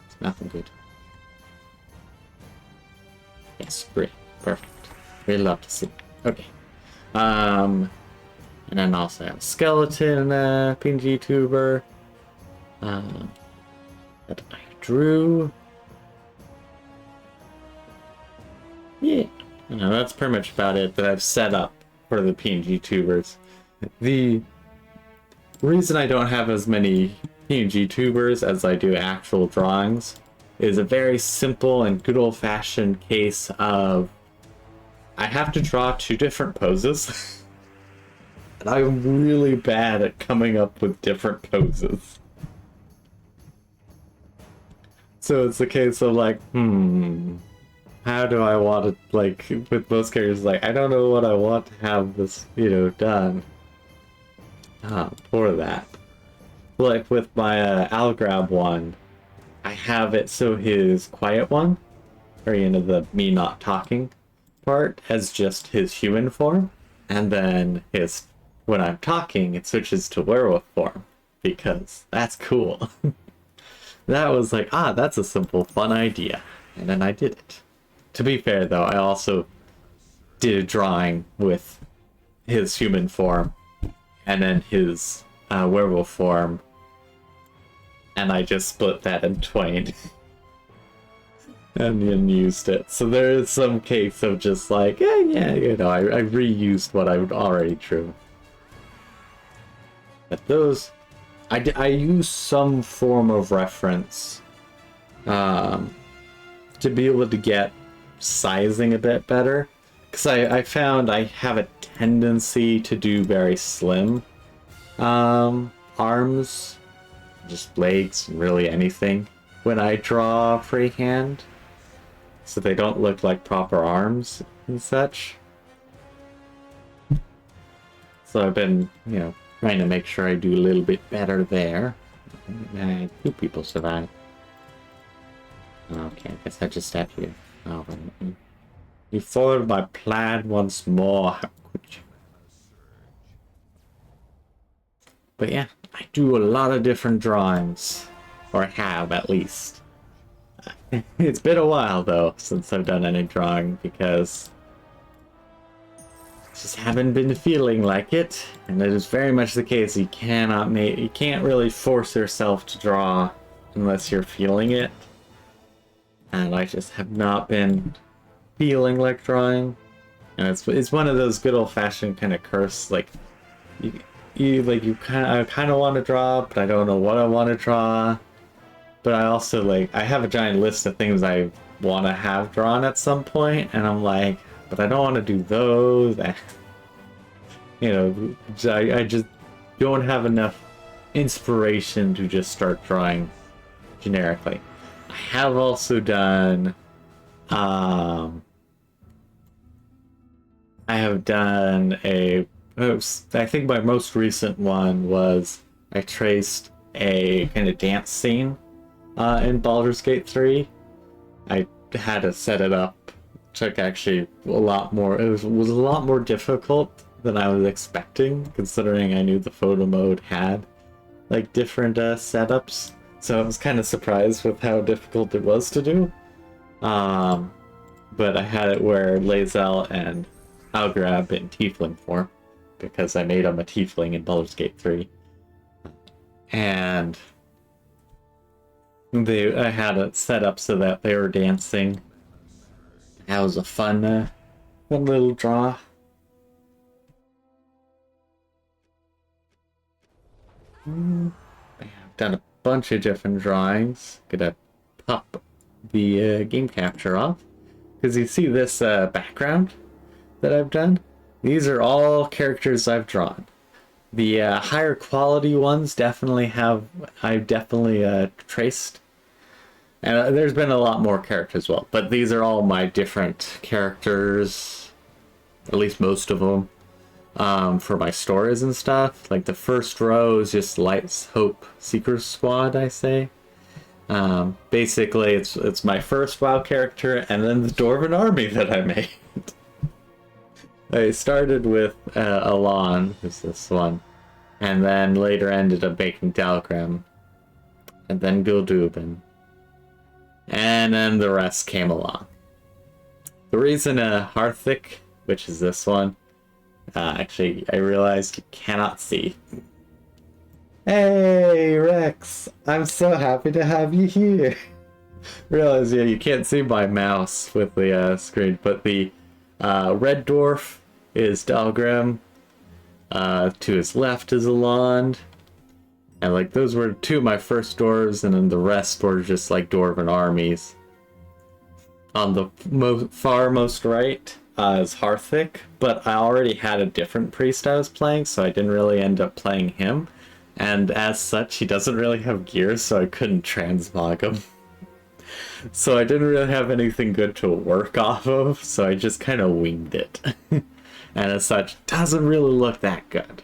It's nothing good. Yes, great. Perfect. We love to see. Okay. And then also have a skeleton PNG tuber. That I drew. Yeah. That's pretty much about it that I've set up for the PNG tubers. The reason I don't have as many PNG tubers as I do actual drawings is a very simple and good old-fashioned case of I have to draw two different poses. And I'm really bad at coming up with different poses. So it's a case of like, how do I want to, like, with most characters, like, I don't know what I want to have this, done. For that. Like with my Algrab one, I have it so his quiet one, or the me not talking part, as just his human form, and then when I'm talking, it switches to werewolf form, because that's cool. That was like, that's a simple, fun idea, and then I did it. To be fair, though, I also did a drawing with his human form, and then his werewolf form, and I just split that in twain. And then used it. So there is some case of just like, I reused what I already drew. But those, I use some form of reference to be able to get sizing a bit better. Because I found I have a tendency to do very slim arms, just legs, really anything, when I draw freehand. So they don't look like proper arms and such. So I've been, trying to make sure I do a little bit better there. Two people survive. Okay, I guess I just stabbed you. Oh, you followed my plan once more. How could you? But yeah, I do a lot of different drawings. Or have, at least. It's been a while, though, since I've done any drawing, because just haven't been feeling like it, and it is very much the case. You can't really force yourself to draw unless you're feeling it, and I just have not been feeling like drawing, and it's one of those good old-fashioned kind of curse, like I kind of want to draw, but I don't know what I want to draw. But I also, I have a giant list of things I want to have drawn at some point, and I'm like, but I don't want to do those. I just don't have enough inspiration to just start drawing generically. I have also done, I think my most recent one was I traced a kind of dance scene in Baldur's Gate 3. I had to set it up. Took actually a lot more. It was a lot more difficult than I was expecting, considering I knew the photo mode had like different setups. So I was kind of surprised with how difficult it was to do. But I had it where Lae'zel and Algrab in Tiefling form, because I made him a Tiefling in Baldur's Gate 3. And I had it set up so that they were dancing. That was a fun little draw. I've done a bunch of different drawings. Gonna pop the game capture off. Because you see this background that I've done? These are all characters I've drawn. The higher quality ones I've definitely traced. And there's been a lot more characters as well. But these are all my different characters, at least most of them, for my stories and stuff. Like the first row is just Light's Hope Seeker Squad, I say. Basically, it's my first WoW character, and then the Dwarven army that I made. I started with Alon, who's this one, and then later ended up making Dalgrim, and then Gul'dubin, and then the rest came along. The reason Harthik, which is this one, actually I realized you cannot see. Hey Rex, I'm so happy to have you here. Realize, yeah, you can't see my mouse with the screen, but the red dwarf is Dalgrim. To his left is Alond. And like those were two of my first dwarves, and then the rest were just like dwarven armies. On the far most right is Harthik, but I already had a different priest I was playing, so I didn't really end up playing him. And as such, he doesn't really have gear, so I couldn't transmog him. So I didn't really have anything good to work off of, so I just kind of winged it. And as such, doesn't really look that good.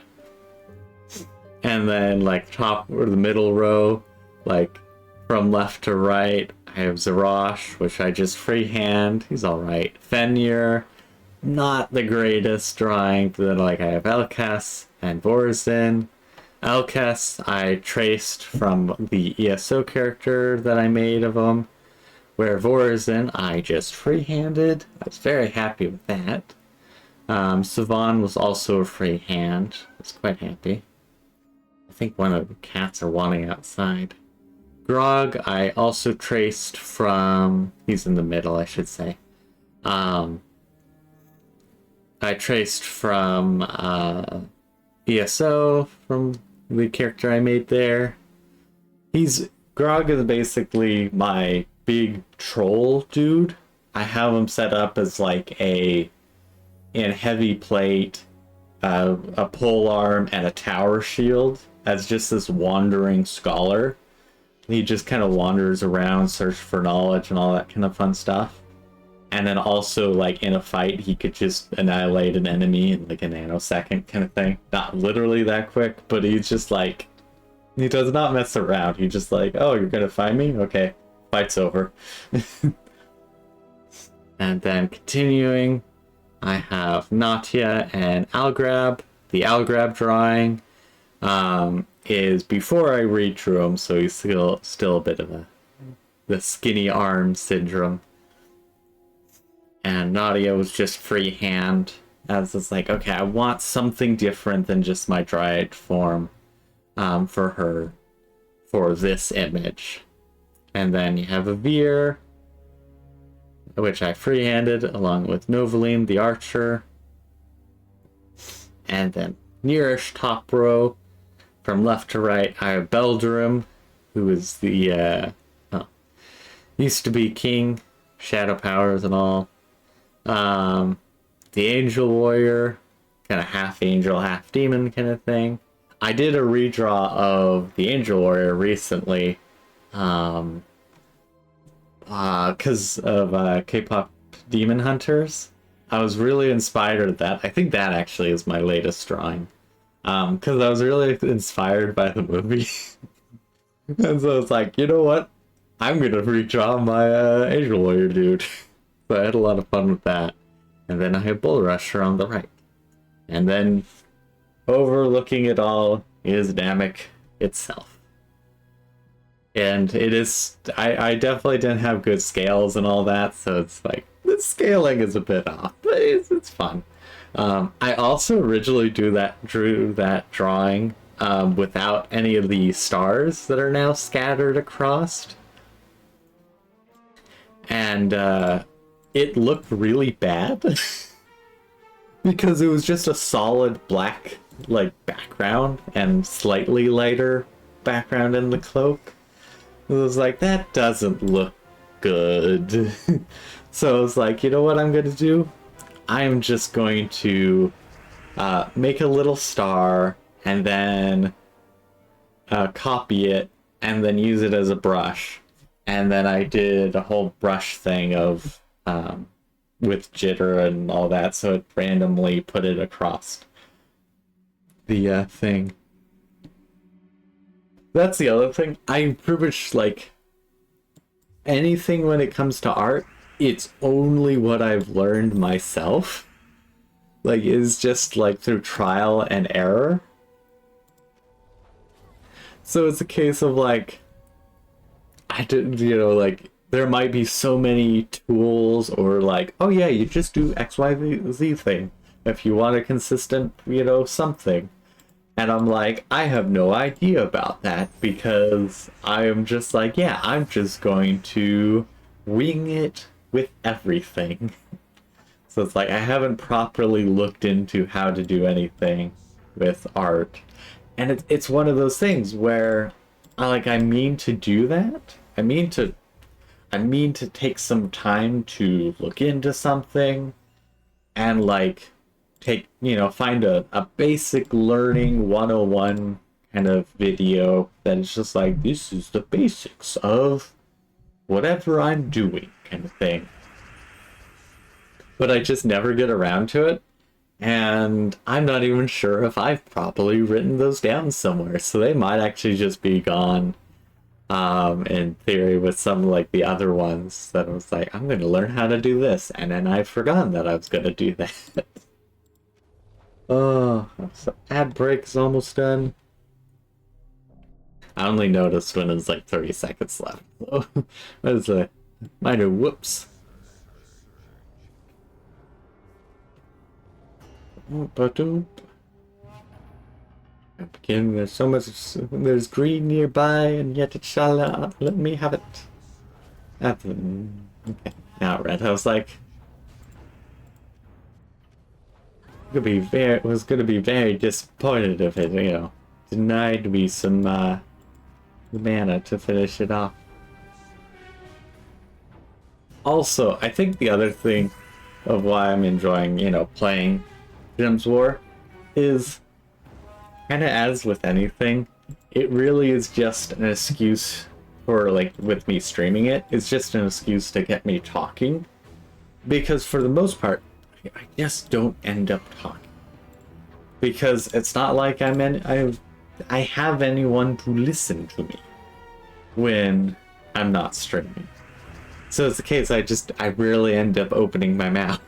And then, like, top or the middle row, like, from left to right, I have Zarash, which I just freehand. He's alright. Fenrir, not the greatest drawing, but then, like, I have Elkas and Vorazin. Elkas, I traced from the ESO character that I made of him, where Vorazin, I just freehanded. I was very happy with that. Sivan was also a freehand. I was quite happy. I think one of the cats are wanting outside. Grog, I also traced from... He's in the middle, I should say. I traced from ESO, from the character I made there. Grog is basically my big troll dude. I have him set up as like in heavy plate, a pole arm, and a tower shield as just this wandering scholar. He just kind of wanders around, search for knowledge and all that kind of fun stuff. And then also, like, in a fight, he could just annihilate an enemy in, like, a nanosecond kind of thing. Not literally that quick, but he's just, like... He does not mess around. He's just like, oh, you're gonna find me? Okay, fight's over. And then continuing, I have Natya and Algrab. The Algrab drawing is before I redrew him, so he's still a bit of the skinny arm syndrome. And Nadia was just freehand. As it's like, okay, I want something different than just my Dryad form for her, for this image. And then you have a Veer, which I freehanded along with Novaline, the archer. And then nearish top row, from left to right, I have Beldarim, who is the used to be king, shadow powers and all. The angel warrior, kind of half angel, half demon kind of thing. I did a redraw of the angel warrior recently, because of K-pop Demon Hunters. I was really inspired of that. I think that actually is my latest drawing, because I was really inspired by the movie. And so it's like, you know what? I'm gonna redraw my angel warrior dude. So I had a lot of fun with that. And then I have Bull Rusher on the right. And then overlooking it all is Namek itself. And it is, I definitely didn't have good scales and all that, so it's like, the scaling is a bit off, but it's fun. I also originally drew that drawing without any of the stars that are now scattered across. And it looked really bad because it was just a solid black like background and slightly lighter background in the cloak. It was like, that doesn't look good. So I was like, you know what I'm gonna do? I'm just going to make a little star and then copy it and then use it as a brush. And then I did a whole brush thing of with jitter and all that, so it randomly put it across the thing. That's the other thing. I pretty much like anything when it comes to art, it's only what I've learned myself. Like, it's just like through trial and error. So it's a case of like, I didn't, you know, like, there might be so many tools or like, oh yeah, you just do XYZ thing if you want a consistent, you know, something. And I'm like, I have no idea about that because I am just like, yeah, I'm just going to wing it with everything. So it's like, I haven't properly looked into how to do anything with art. And it's one of those things where I mean to do that. I mean to take some time to look into something and like take, you know, find a basic learning 101 kind of video that is just like, this is the basics of whatever I'm doing kind of thing. But I just never get around to it. And I'm not even sure if I've properly written those down somewhere. So they might actually just be gone in theory with some like the other ones that I was like, I'm going to learn how to do this. And then I've forgotten that I was going to do that. Oh, so ad break is almost done. I only noticed when it was like 30 seconds left. So that was a minor whoops. Again, there's so much, there's green nearby, and yet it shall not let me have it. Okay, now red. I was like, was gonna be very disappointed if it, you know, denied me some mana to finish it off. Also, I think the other thing of why I'm enjoying, you know, playing Gems War is kind of as with anything, it really is just an excuse for, like, with me streaming it, it's just an excuse to get me talking. Because for the most part, I just don't end up talking. Because it's not like I have anyone to listen to me when I'm not streaming. So it's the case, I rarely end up opening my mouth.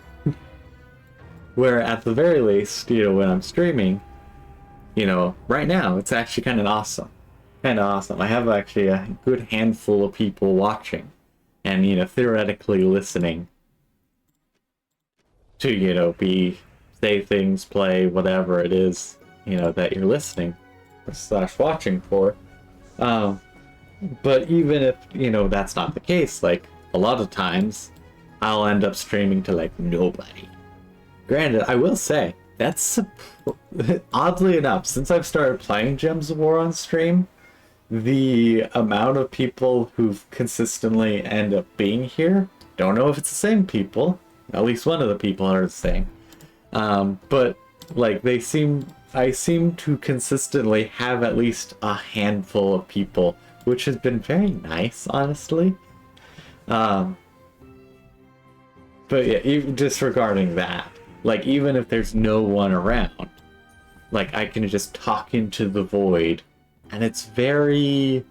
Where at the very least, you know, when I'm streaming, you know, right now, it's actually kind of awesome. Kind of awesome. I have actually a good handful of people watching and, you know, theoretically listening to, you know, say things, play, whatever it is, you know, that you're listening / watching for. But even if, you know, that's not the case, like, a lot of times, I'll end up streaming to, like, nobody. Granted, I will say, that's oddly enough, since I've started playing Gems of War on stream, the amount of people who've consistently end up being here, don't know if it's the same people, at least one of the people are the same, but like I seem to consistently have at least a handful of people, which has been very nice, honestly. But yeah, even disregarding that, like, even if there's no one around, like, I can just talk into the void, and it's very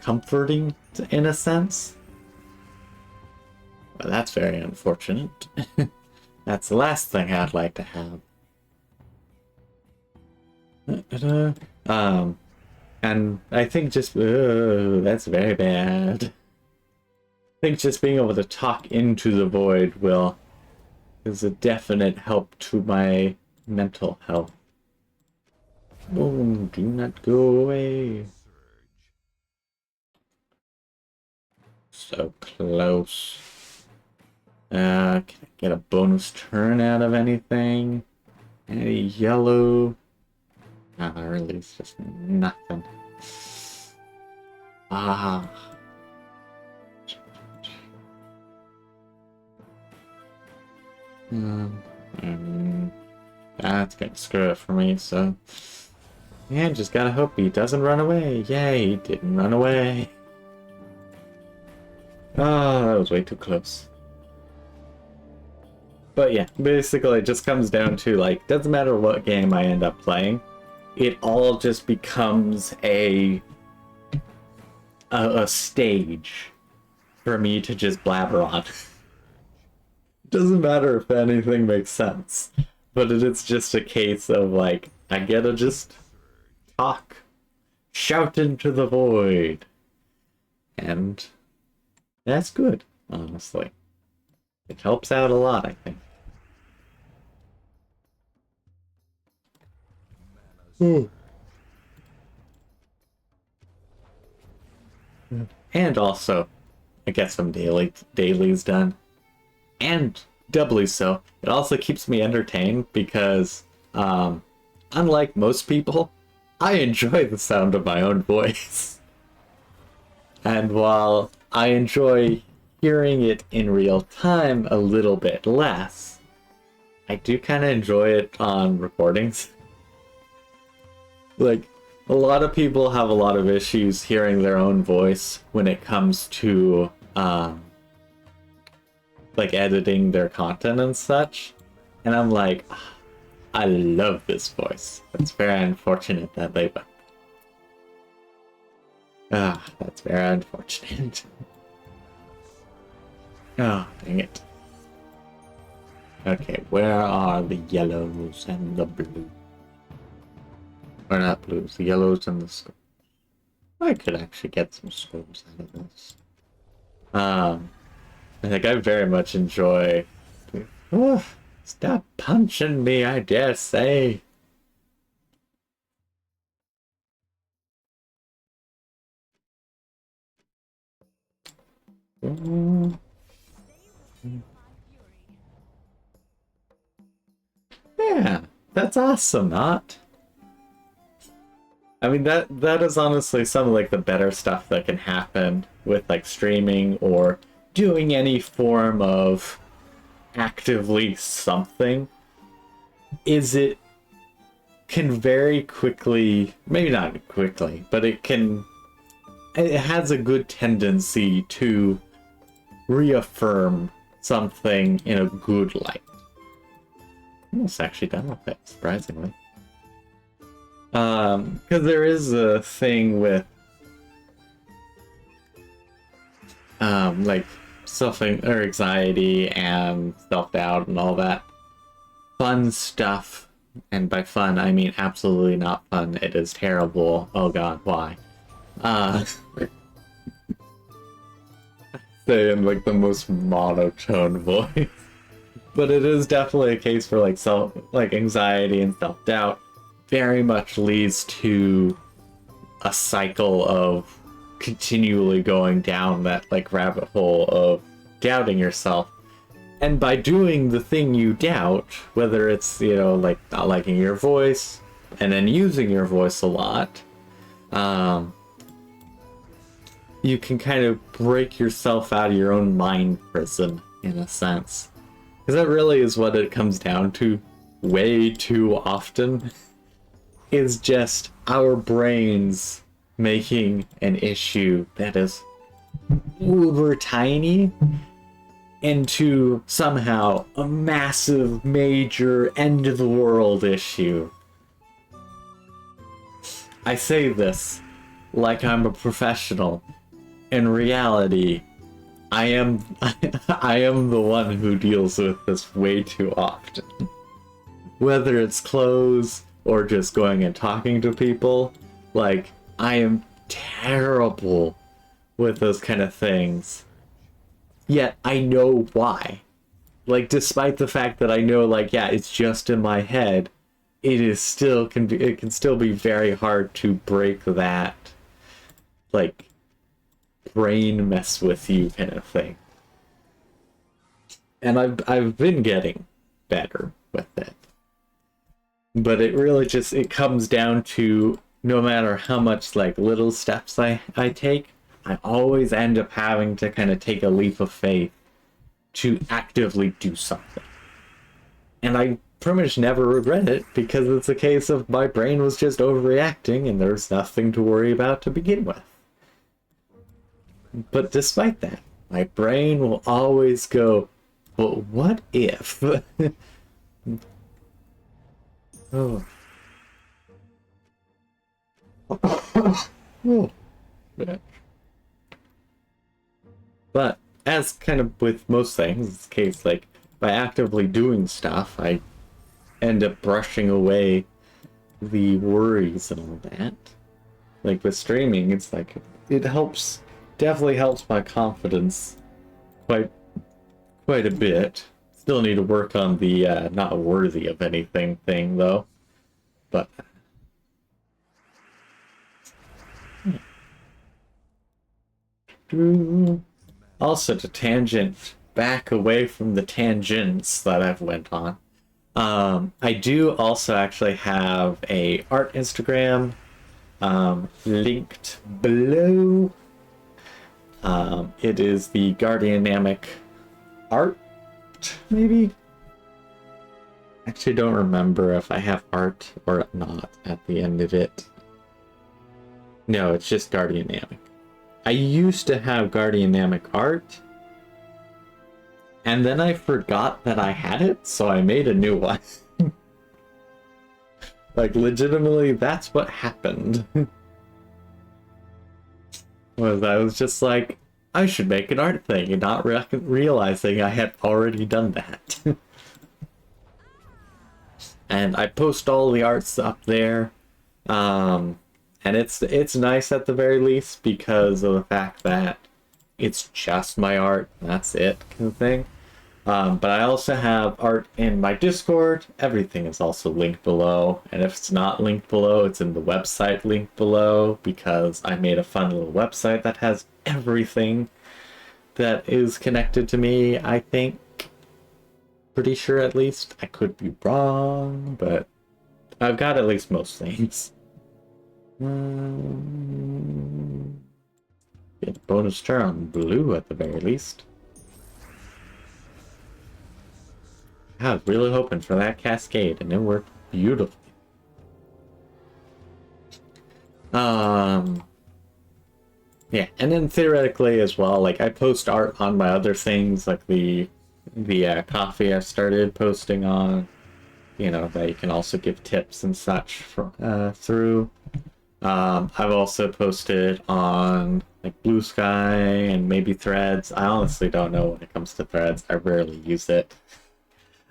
comforting in a sense. But that's very unfortunate. That's the last thing I'd like to have. And I think just that's very bad. I think just being able to talk into the void is a definite help to my mental health. Oh, do not go away. So close. Can I get a bonus turn out of anything? Any yellow? No, really, it's just nothing. Ah. That's gonna screw it for me, so... Yeah, just gotta hope he doesn't run away. Yay, he didn't run away. Oh, that was way too close. But yeah, basically it just comes down to, like, doesn't matter what game I end up playing, it all just becomes a stage for me to just blabber on. Doesn't matter if anything makes sense, but it's just a case of, like, I gotta just talk, shout into the void, and that's good, honestly. It helps out a lot, I think. And also, I get some dailies done. And doubly so, it also keeps me entertained because, unlike most people, I enjoy the sound of my own voice. And while I enjoy hearing it in real time a little bit less, I do kind of enjoy it on recordings. Like, a lot of people have a lot of issues hearing their own voice when it comes to, like, editing their content and such. And I'm like, I love this voice. It's very unfortunate that they... that's very unfortunate. Oh, dang it. Okay, where are the yellows and the blues? Or not blues, the yellows and the skulls. I could actually get some skulls out of this. I think I very much enjoy... Oh, stop punching me, I dare say. Yeah, that's awesome, not? I mean, that is honestly some of, like, the better stuff that can happen with, like, streaming or doing any form of actively something, is it can very quickly, maybe not quickly, but it has a good tendency to reaffirm something in a good light. I'm almost actually done with it, surprisingly. Because there is a thing with, like, or anxiety and self-doubt and all that fun stuff. And by fun, I mean absolutely not fun. It is terrible. Oh god, why? Say in, like, the most monotone voice. But it is definitely a case for, like, anxiety and self-doubt very much leads to a cycle of continually going down that, like, rabbit hole of doubting yourself. And by doing the thing you doubt, whether it's, you know, like, not liking your voice and then using your voice a lot, you can kind of break yourself out of your own mind prison, in a sense. Because that really is what it comes down to way too often, is just our brains making an issue that is uber tiny into somehow a massive, major, end-of-the-world issue. I say this like I'm a professional. In reality, I am the one who deals with this way too often. Whether it's clothes, or just going and talking to people. Like, I am terrible with those kind of things. Yet I know why. Like, despite the fact that I know, like, yeah, it's just in my head, it can still be very hard to break that, like, brain mess with you kind of thing. And I've been getting better with it. But it really just, it comes down to no matter how much, like, little steps I take, I always end up having to kind of take a leap of faith to actively do something. And I pretty much never regret it, because it's a case of my brain was just overreacting and there's nothing to worry about to begin with. But despite that, my brain will always go, but what if? Oh. Oh. But as kind of with most things, it's the case, like, by actively doing stuff, I end up brushing away the worries and all that. Like with streaming, it's like, it helps, definitely helps my confidence quite a bit. Still need to work on the not worthy of anything thing, though. But also, to tangent back away from the tangents that I've went on, I do also actually have a art Instagram, linked below. It is the Guardianamic Art, maybe? Actually, don't remember if I have art or not at the end of it. No, it's just Guardianamic. I used to have Guardianamic Art, and then I forgot that I had it, so I made a new one. Like, legitimately, that's what happened. Was I was just like, I should make an art thing, and not realizing I had already done that. And I post all the arts up there, and it's nice at the very least because of the fact that it's just my art, and that's it, kind of thing. But I also have art in my Discord. Everything is also linked below, and if it's not linked below, it's in the website linked below, because I made a fun little website that has everything that is connected to me, I think. Pretty sure, at least. I could be wrong, but I've got at least most things. Get a bonus turn on blue at the very least. I was really hoping for that cascade, and it worked beautifully. Yeah, and then theoretically as well, like, I post art on my other things, like the coffee I started posting on, you know, that you can also give tips and such through. I've also posted on, like, Blue Sky and maybe Threads. I honestly don't know when it comes to Threads. I rarely use it.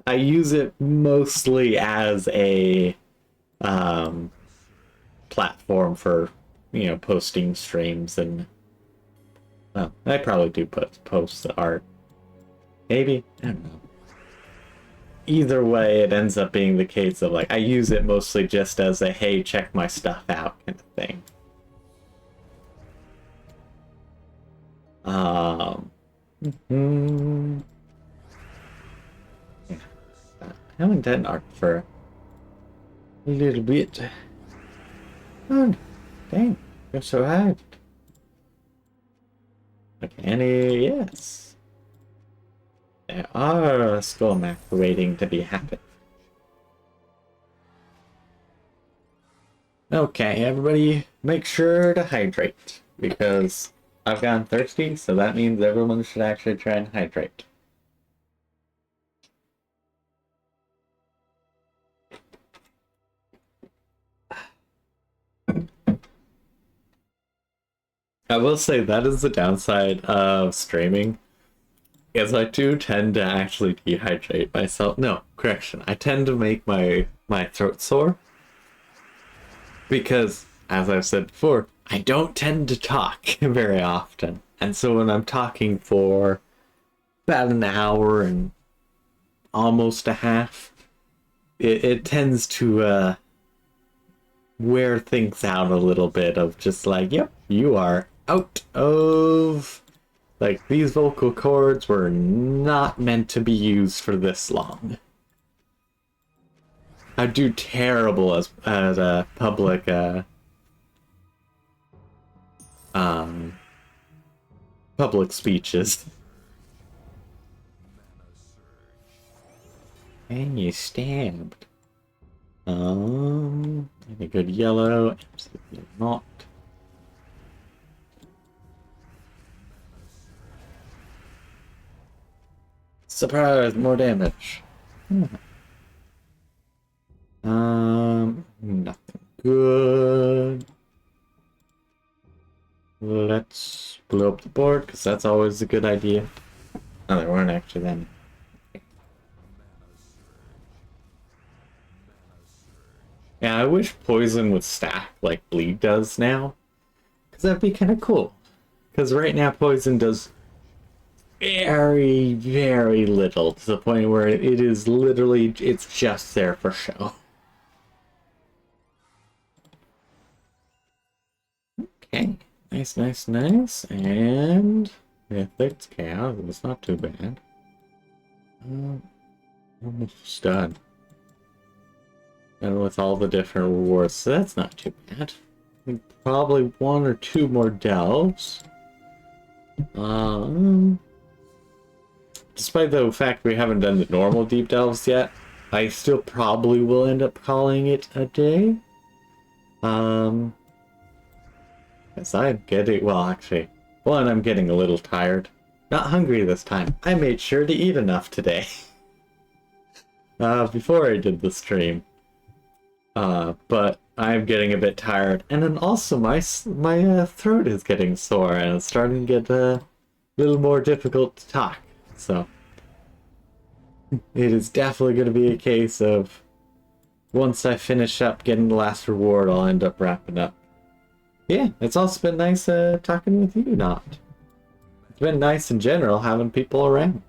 I use it mostly as a platform for, you know, posting streams, and, well, I probably do post the art. Maybe? I don't know. Either way, it ends up being the case of, like, I use it mostly just as a, hey, check my stuff out kind of thing. Yeah. I haven't done art for a little bit. Oh, dang, you're so hard. Okay, yes. There are a skull map waiting to be happen. Okay, everybody, make sure to hydrate, because I've gotten thirsty, so that means everyone should actually try and hydrate. I will say that is the downside of streaming, is I do tend to actually dehydrate myself. No, correction. I tend to make my throat sore. Because, as I've said before, I don't tend to talk very often. And so when I'm talking for about an hour and almost a half, it tends to wear things out a little bit of just like, yep, you are out of... Like, these vocal cords were not meant to be used for this long. I do terrible as public public speeches. And you stabbed. Any good yellow? Absolutely not. Surprise! More damage. Nothing good. Let's blow up the board, because that's always a good idea. Oh, there weren't actually then. Yeah, I wish poison would stack like bleed does now. Because that'd be kind of cool. Because right now poison does very, very little, to the point where it is literally, it's just there for show. Okay, nice, nice, nice, and Mythic's Chaos, it's not too bad. Almost done. And with all the different rewards, so that's not too bad. Probably one or two more delves. Despite the fact we haven't done the normal deep delves yet, I still probably will end up calling it a day. As I'm getting, well, actually, one, I'm getting a little tired. Not hungry this time. I made sure to eat enough today. Before I did the stream. But I'm getting a bit tired, and then also my throat is getting sore, and it's starting to get a little more difficult to talk. So it is definitely going to be a case of once I finish up getting the last reward, I'll end up wrapping up. Yeah, it's also been nice talking with you, Not. It's been nice in general having people around.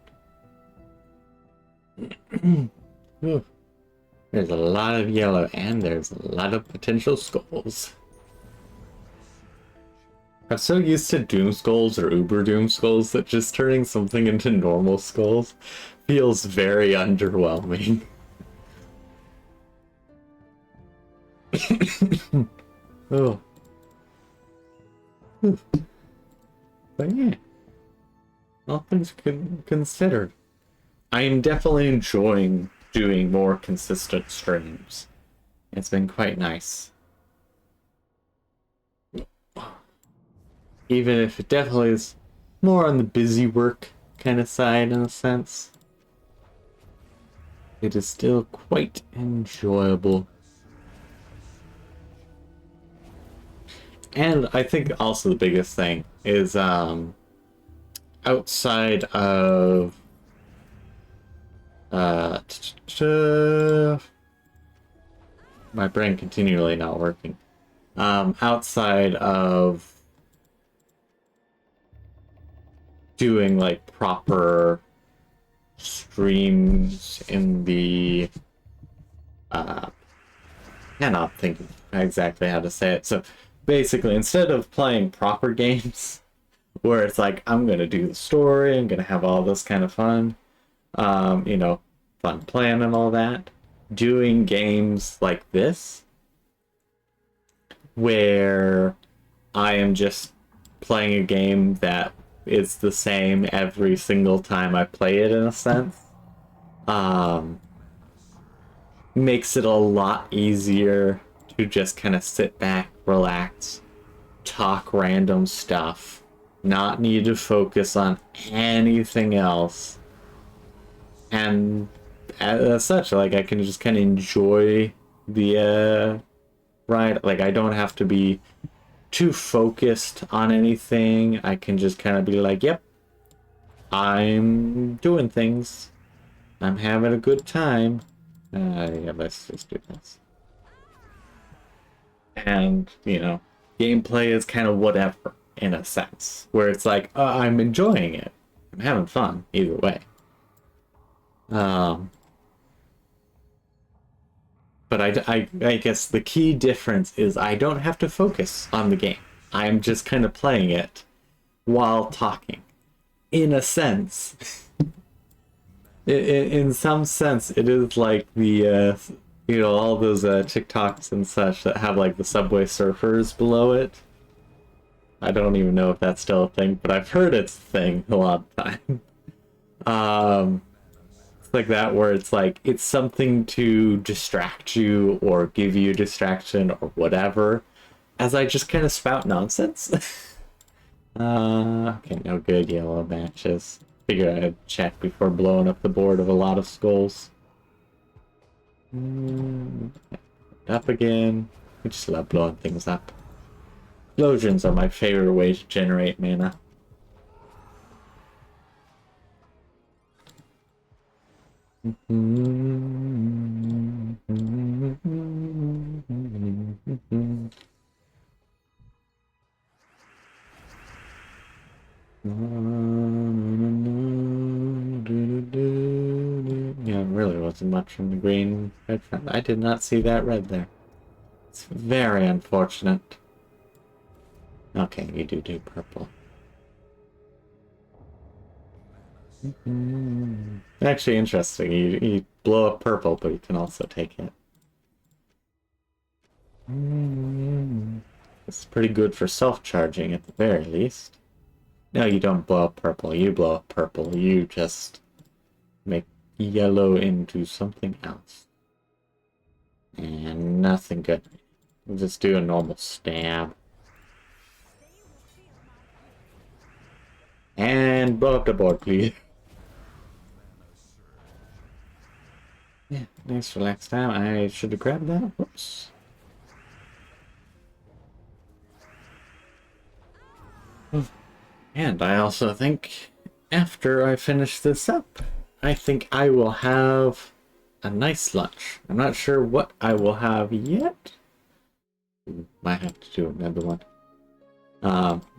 Ooh. There's a lot of yellow, and there's a lot of potential skulls. I'm so used to Doom Skulls or Uber Doom Skulls that just turning something into normal skulls feels very underwhelming. Oh. But yeah. All things considered, I am definitely enjoying doing more consistent streams. It's been quite nice. Even if it definitely is more on the busy work kind of side in a sense, it is still quite enjoyable. And I think also the biggest thing is outside of my brain continually not working. Outside of doing like proper streams in the cannot think exactly how to say it. So basically, instead of playing proper games where it's like I'm gonna do the story, I'm gonna have all this kind of fun, you know, fun plan and all that, doing games like this where I am just playing a game that is the same every single time I play it, in a sense, makes it a lot easier to just kind of sit back, relax, talk random stuff, not need to focus on anything else. And as such, like, I can just kind of enjoy the ride. Like, I don't have to be too focused on anything. I can just kind of be like, yep, I'm doing things. I'm having a good time. Yeah, let's just do this. And, gameplay is kind of whatever in a sense, where it's like, I'm enjoying it. I'm having fun either way. But I guess the key difference is I don't have to focus on the game. I'm just kind of playing it while talking. In a sense. In some sense, it is like the, all those TikToks and such that have like the Subway Surfers below it. I don't even know if that's still a thing, but I've heard it's a thing a lot of time. It's like that where it's like, it's something to distract you or give you a distraction or whatever, as I just kind of spout nonsense. Okay, no good yellow matches. Figure I'd check before blowing up the board of a lot of skulls. Up again. We just love blowing things up. Explosions are my favorite way to generate mana. Yeah, it really wasn't much from the green red front. I did not see that red there. It's very unfortunate. Okay, you do purple. Actually interesting. You blow up purple, but you can also take it. It's pretty good for self-charging at the very least. No, you don't blow up purple. You blow up purple. You just make yellow into something else. And nothing good. We'll just do a normal stab. And blow up the board, please. Yeah, nice relaxed time. I should have grabbed that. Whoops. And I also think after I finish this up, I think I will have a nice lunch. I'm not sure what I will have yet. Might have to do another one.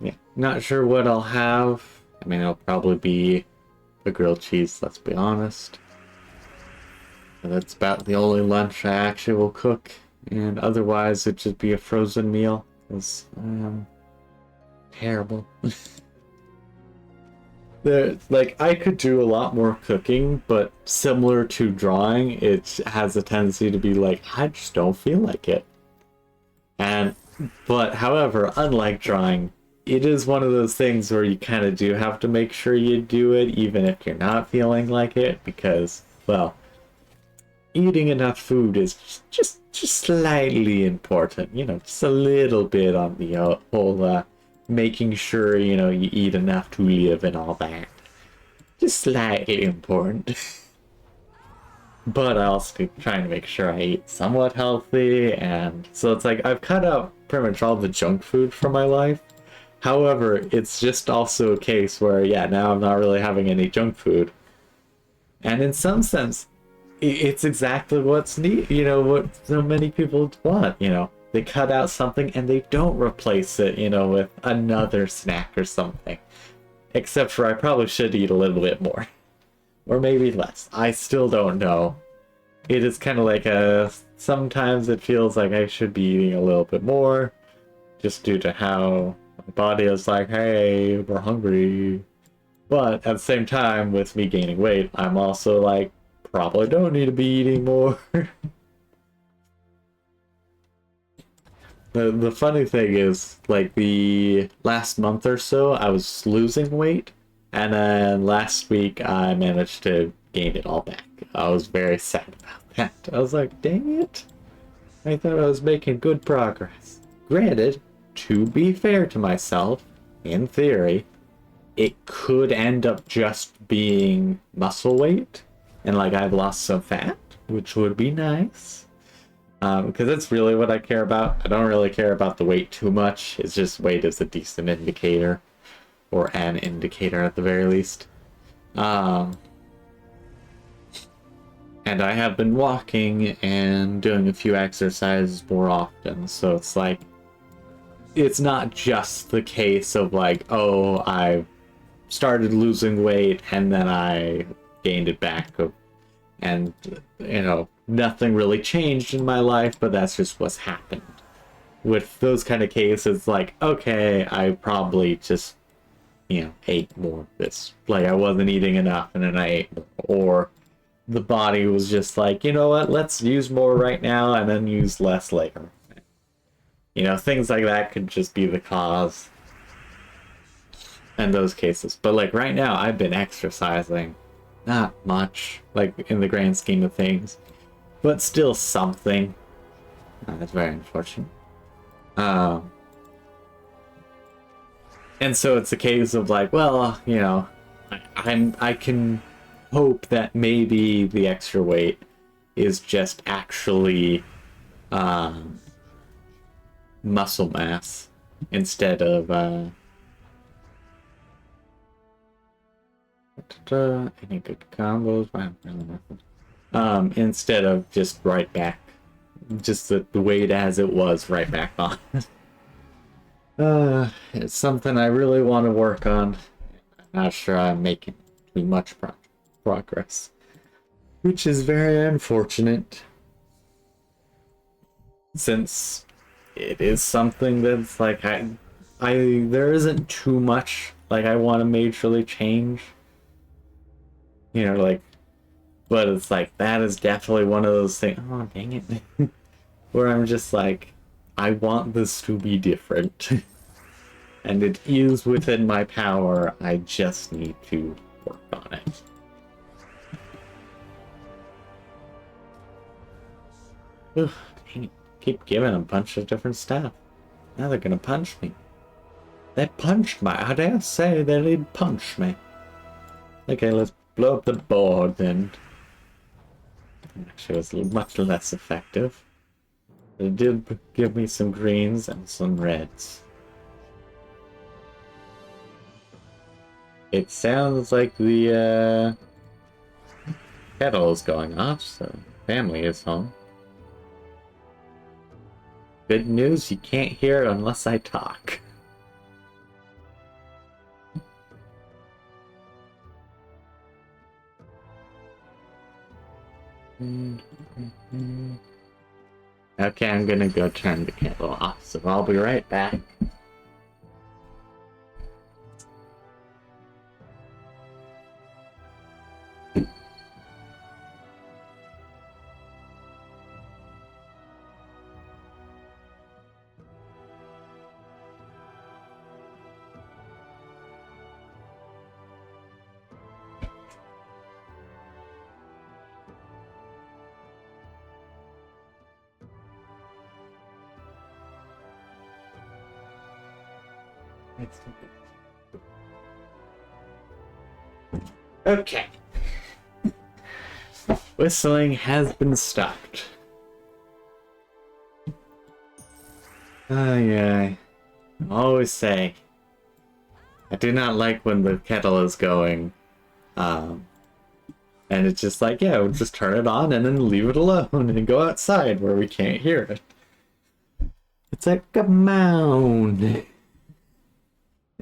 Yeah, not sure what I'll have. I mean, it'll probably be a grilled cheese, let's be honest. That's about the only lunch I actually will cook. And otherwise, it'd just be a frozen meal. Because I am terrible. I could do a lot more cooking, but similar to drawing, it has a tendency to be like, I just don't feel like it. But however, unlike drawing, it is one of those things where you kind of do have to make sure you do it, even if you're not feeling like it, because, well, eating enough food is just slightly important, just a little bit on the whole, making sure, you eat enough to live and all that. Just slightly important. But I also trying to make sure I eat somewhat healthy, and so it's like I've cut out pretty much all the junk food from my life. However, it's just also a case where, yeah, now I'm not really having any junk food. And in some sense, it's exactly what's neat, what so many people want, They cut out something and they don't replace it, with another snack or something. Except for I probably should eat a little bit more. Or maybe less. I still don't know. It is kind of like sometimes it feels like I should be eating a little bit more. Just due to how my body is like, hey, we're hungry. But at the same time, with me gaining weight, I'm also like, probably don't need to be eating more. The funny thing is, like, the last month or so, I was losing weight, and then last week I managed to gain it all back. I was very sad about that. I was like, dang it. I thought I was making good progress. Granted, to be fair to myself, in theory, it could end up just being muscle weight, and like I've lost some fat, which would be nice. Because that's really what I care about. I don't really care about the weight too much. It's just weight is a decent indicator. Or an indicator at the very least. And I have been walking and doing a few exercises more often, so it's like, it's not just the case of like, oh, I started losing weight and then I gained it back, and, you know, nothing really changed in my life, but that's just what's happened. With those kind of cases, like, okay, I probably just, you know, ate more of this. Like, I wasn't eating enough and then I ate more. Or the body was just like, you know what, let's use more right now and then use less later. You know, things like that could just be the cause in those cases. But like right now, I've been exercising. Not much, like in the grand scheme of things, but still something. That's very unfortunate. And so it's a case of like, well, you know, I can hope that maybe the extra weight is just actually muscle mass instead of any good combos. Instead of just right back, just the weight as it was right back on. It's something I really want to work on. I'm not sure I'm making too much progress, which is very unfortunate, since it is something that's like there isn't too much like I want to majorly change. You know, like, but it's like that is definitely one of those things. Oh, dang it. Where I'm just like, I want this to be different. And it is within my power. I just need to work on it. Ugh, dang it. Keep giving them a bunch of different stuff. Now they're gonna punch me. They punched me. I dare say they did punch me. Okay, let's blow up the board then. Actually, it was much less effective. It did give me some greens and some reds. It sounds like the kettle is going off, so family is home. Good news, you can't hear it unless I talk. Okay, I'm gonna go turn the kettle off, so I'll be right back. Okay. Whistling has been stopped. I always say, I do not like when the kettle is going, and it's just like, yeah, we'll just turn it on and then leave it alone and go outside where we can't hear it. It's like, come on.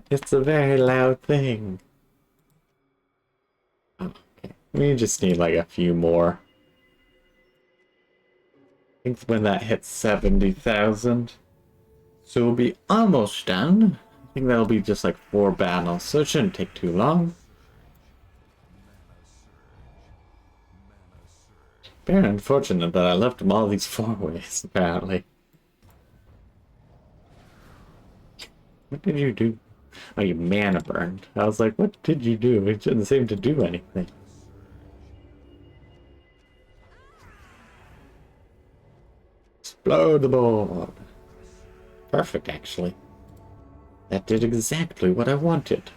It's a very loud thing. Okay, we just need like a few more. I think when that hits 70,000. So we'll be almost done. I think that'll be just like 4 battles, so it shouldn't take too long. Very unfortunate that I left them all these 4 ways, apparently. What did you do? Oh, you mana burned. I was like, what did you do? It didn't seem to do anything. Explode the board. Perfect, actually. That did exactly what I wanted.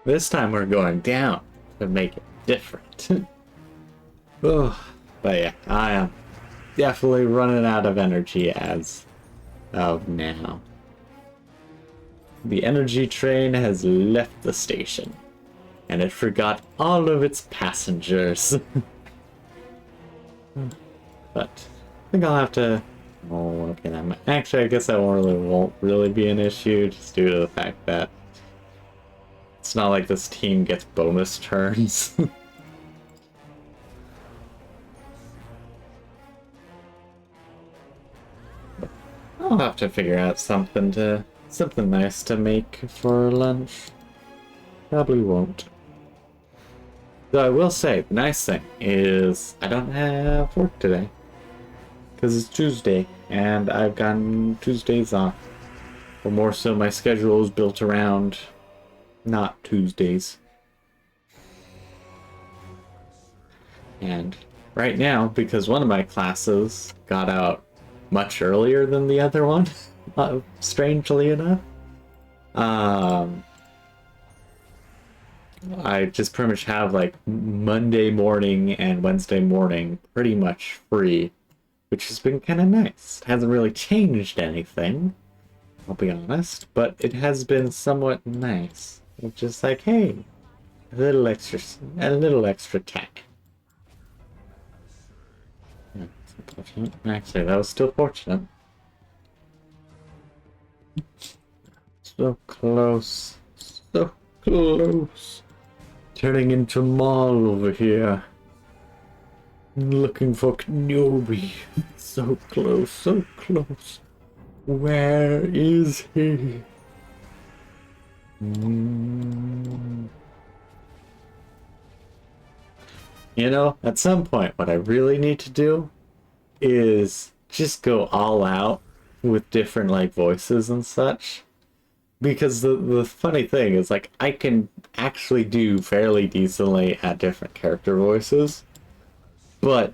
This time we're going down to make it different. Oh, but yeah, I am definitely running out of energy as of now. The energy train has left the station, and it forgot all of its passengers. But I think I'll have to... Oh, okay, then. Actually, I guess that won't really be an issue, just due to the fact that it's not like this team gets bonus turns. I'll have to figure out something nice to make for lunch. Probably won't. Though I will say, the nice thing is I don't have work today. Because it's Tuesday, and I've gotten Tuesdays off. Or more so, my schedule is built around not Tuesdays. And right now, because one of my classes got out much earlier than the other one, strangely enough, I just pretty much have like Monday morning and Wednesday morning pretty much free, which has been kind of nice. It hasn't really changed anything, I'll be honest, but it has been somewhat nice. It's just like, hey, a little extra tech. Yeah, it's unfortunate. Actually, that was still fortunate. So close, so close. Turning into Maul over here. Looking for Kenobi. So close, so close. Where is he? You know, at some point, what I really need to do is just go all out with different, like, voices and such. Because the funny thing is, like, I can actually do fairly decently at different character voices. But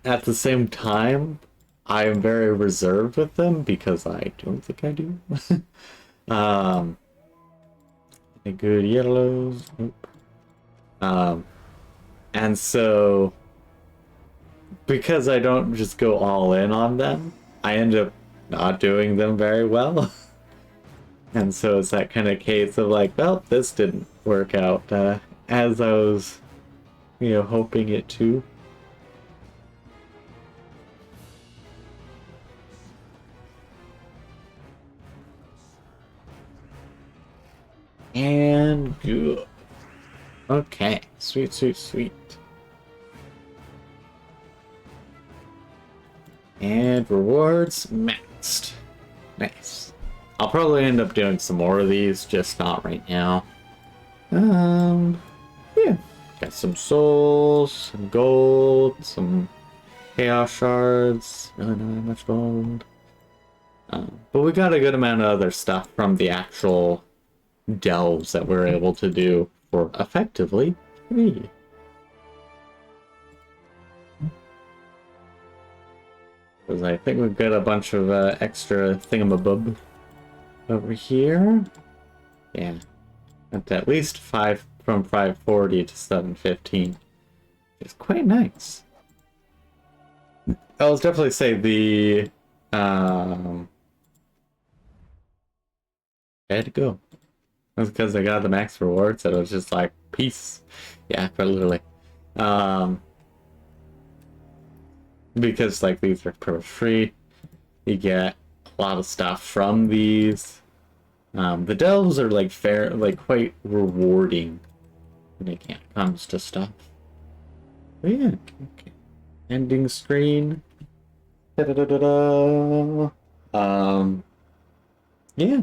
at the same time, I am very reserved with them because I don't think I do. Any good yellows? Nope. And so, because I don't just go all in on them, I end up not doing them very well. And so it's that kind of case of like, well, this didn't work out as I was, hoping it to. And good. Okay, sweet, sweet, sweet. And rewards maxed. Nice. I'll probably end up doing some more of these, just not right now. Yeah. Got some souls, some gold, some chaos shards. Really not that much gold. But we got a good amount of other stuff from the actual delves that we're able to do for effectively free. Because I think we've got a bunch of extra thingamabub over here. Yeah. At least 5 from 540 to 715. It's quite nice. I'll definitely say the I had to go. That's because I got the max rewards, and it was just like, peace. Yeah, quite literally. Because like these are pretty much free. You get a lot of stuff from these. The delves are like quite rewarding when it comes to stuff. But yeah, okay. Ending screen. Da-da-da-da-da. Yeah.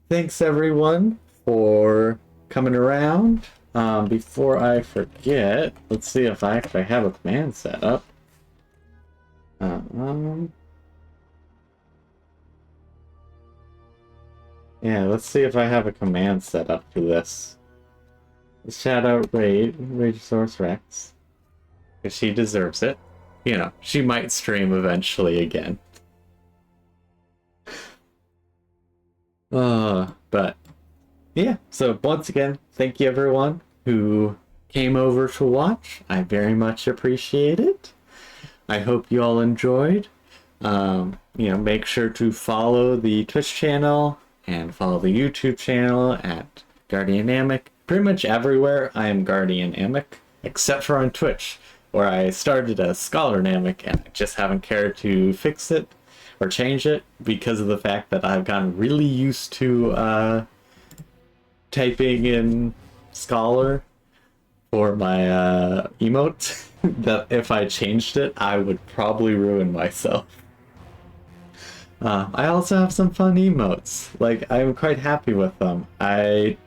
Thanks everyone for coming around. Before I forget, let's see if I actually have a command set up. Yeah, let's see if I have a command set up for this. Shout out Ragesaurus Rex. Because she deserves it. She might stream eventually again. But yeah, so once again, thank you everyone who came over to watch. I very much appreciate it. I hope you all enjoyed. Make sure to follow the Twitch channel and follow the YouTube channel at Guardianamic. Pretty much everywhere I am Guardianamic, except for on Twitch, where I started as Scholarnamic and I just haven't cared to fix it or change it because of the fact that I've gotten really used to typing in Scholar for my emote that if I changed it, I would probably ruin myself. I also have some fun emotes. Like, I'm quite happy with them. I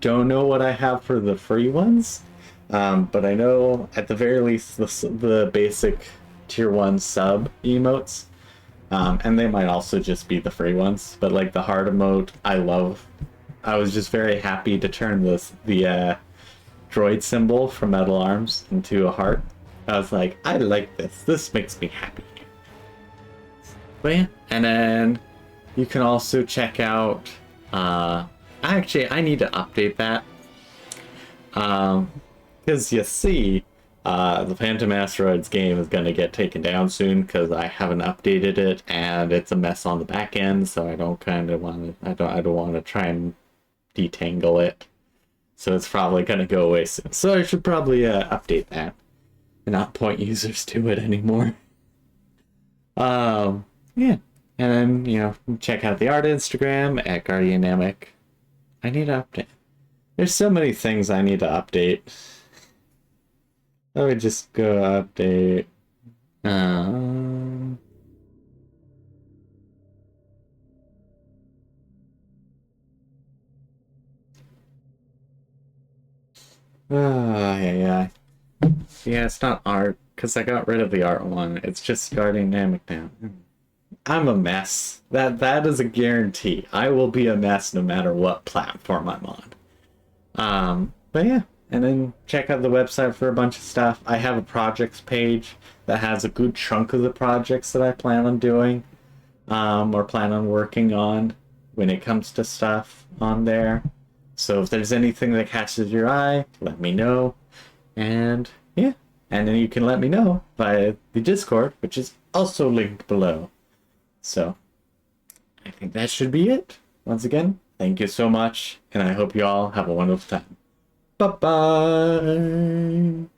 don't know what I have for the free ones, but I know at the very least the basic tier 1 sub emotes, and they might also just be the free ones, but like the heart emote, I love. I was just very happy to turn the droid symbol from Metal Arms into a heart. I was like, I like this. This makes me happy. But yeah, and then you can also check out. Actually, I need to update that. Because you see, the Phantom Asteroids game is going to get taken down soon because I haven't updated it and it's a mess on the back end. So I don't kind of want to. I don't want to try and detangle it. So it's probably going to go away soon. So I should probably update that and not point users to it anymore. Yeah. And then, check out the art Instagram at Guardianamic. I need to update. There's so many things I need to update. Let me just go update. Yeah. Yeah, it's not art, because I got rid of the art one. It's just Guardianamic now. I'm a mess. That is a guarantee. I will be a mess no matter what platform I'm on. But yeah, and then check out the website for a bunch of stuff. I have a projects page that has a good chunk of the projects that I plan on doing, or plan on working on when it comes to stuff on there. So if there's anything that catches your eye, let me know. And yeah, and then you can let me know via the Discord, which is also linked below. So, I think that should be it. Once again, thank you so much, and I hope you all have a wonderful time. Bye-bye!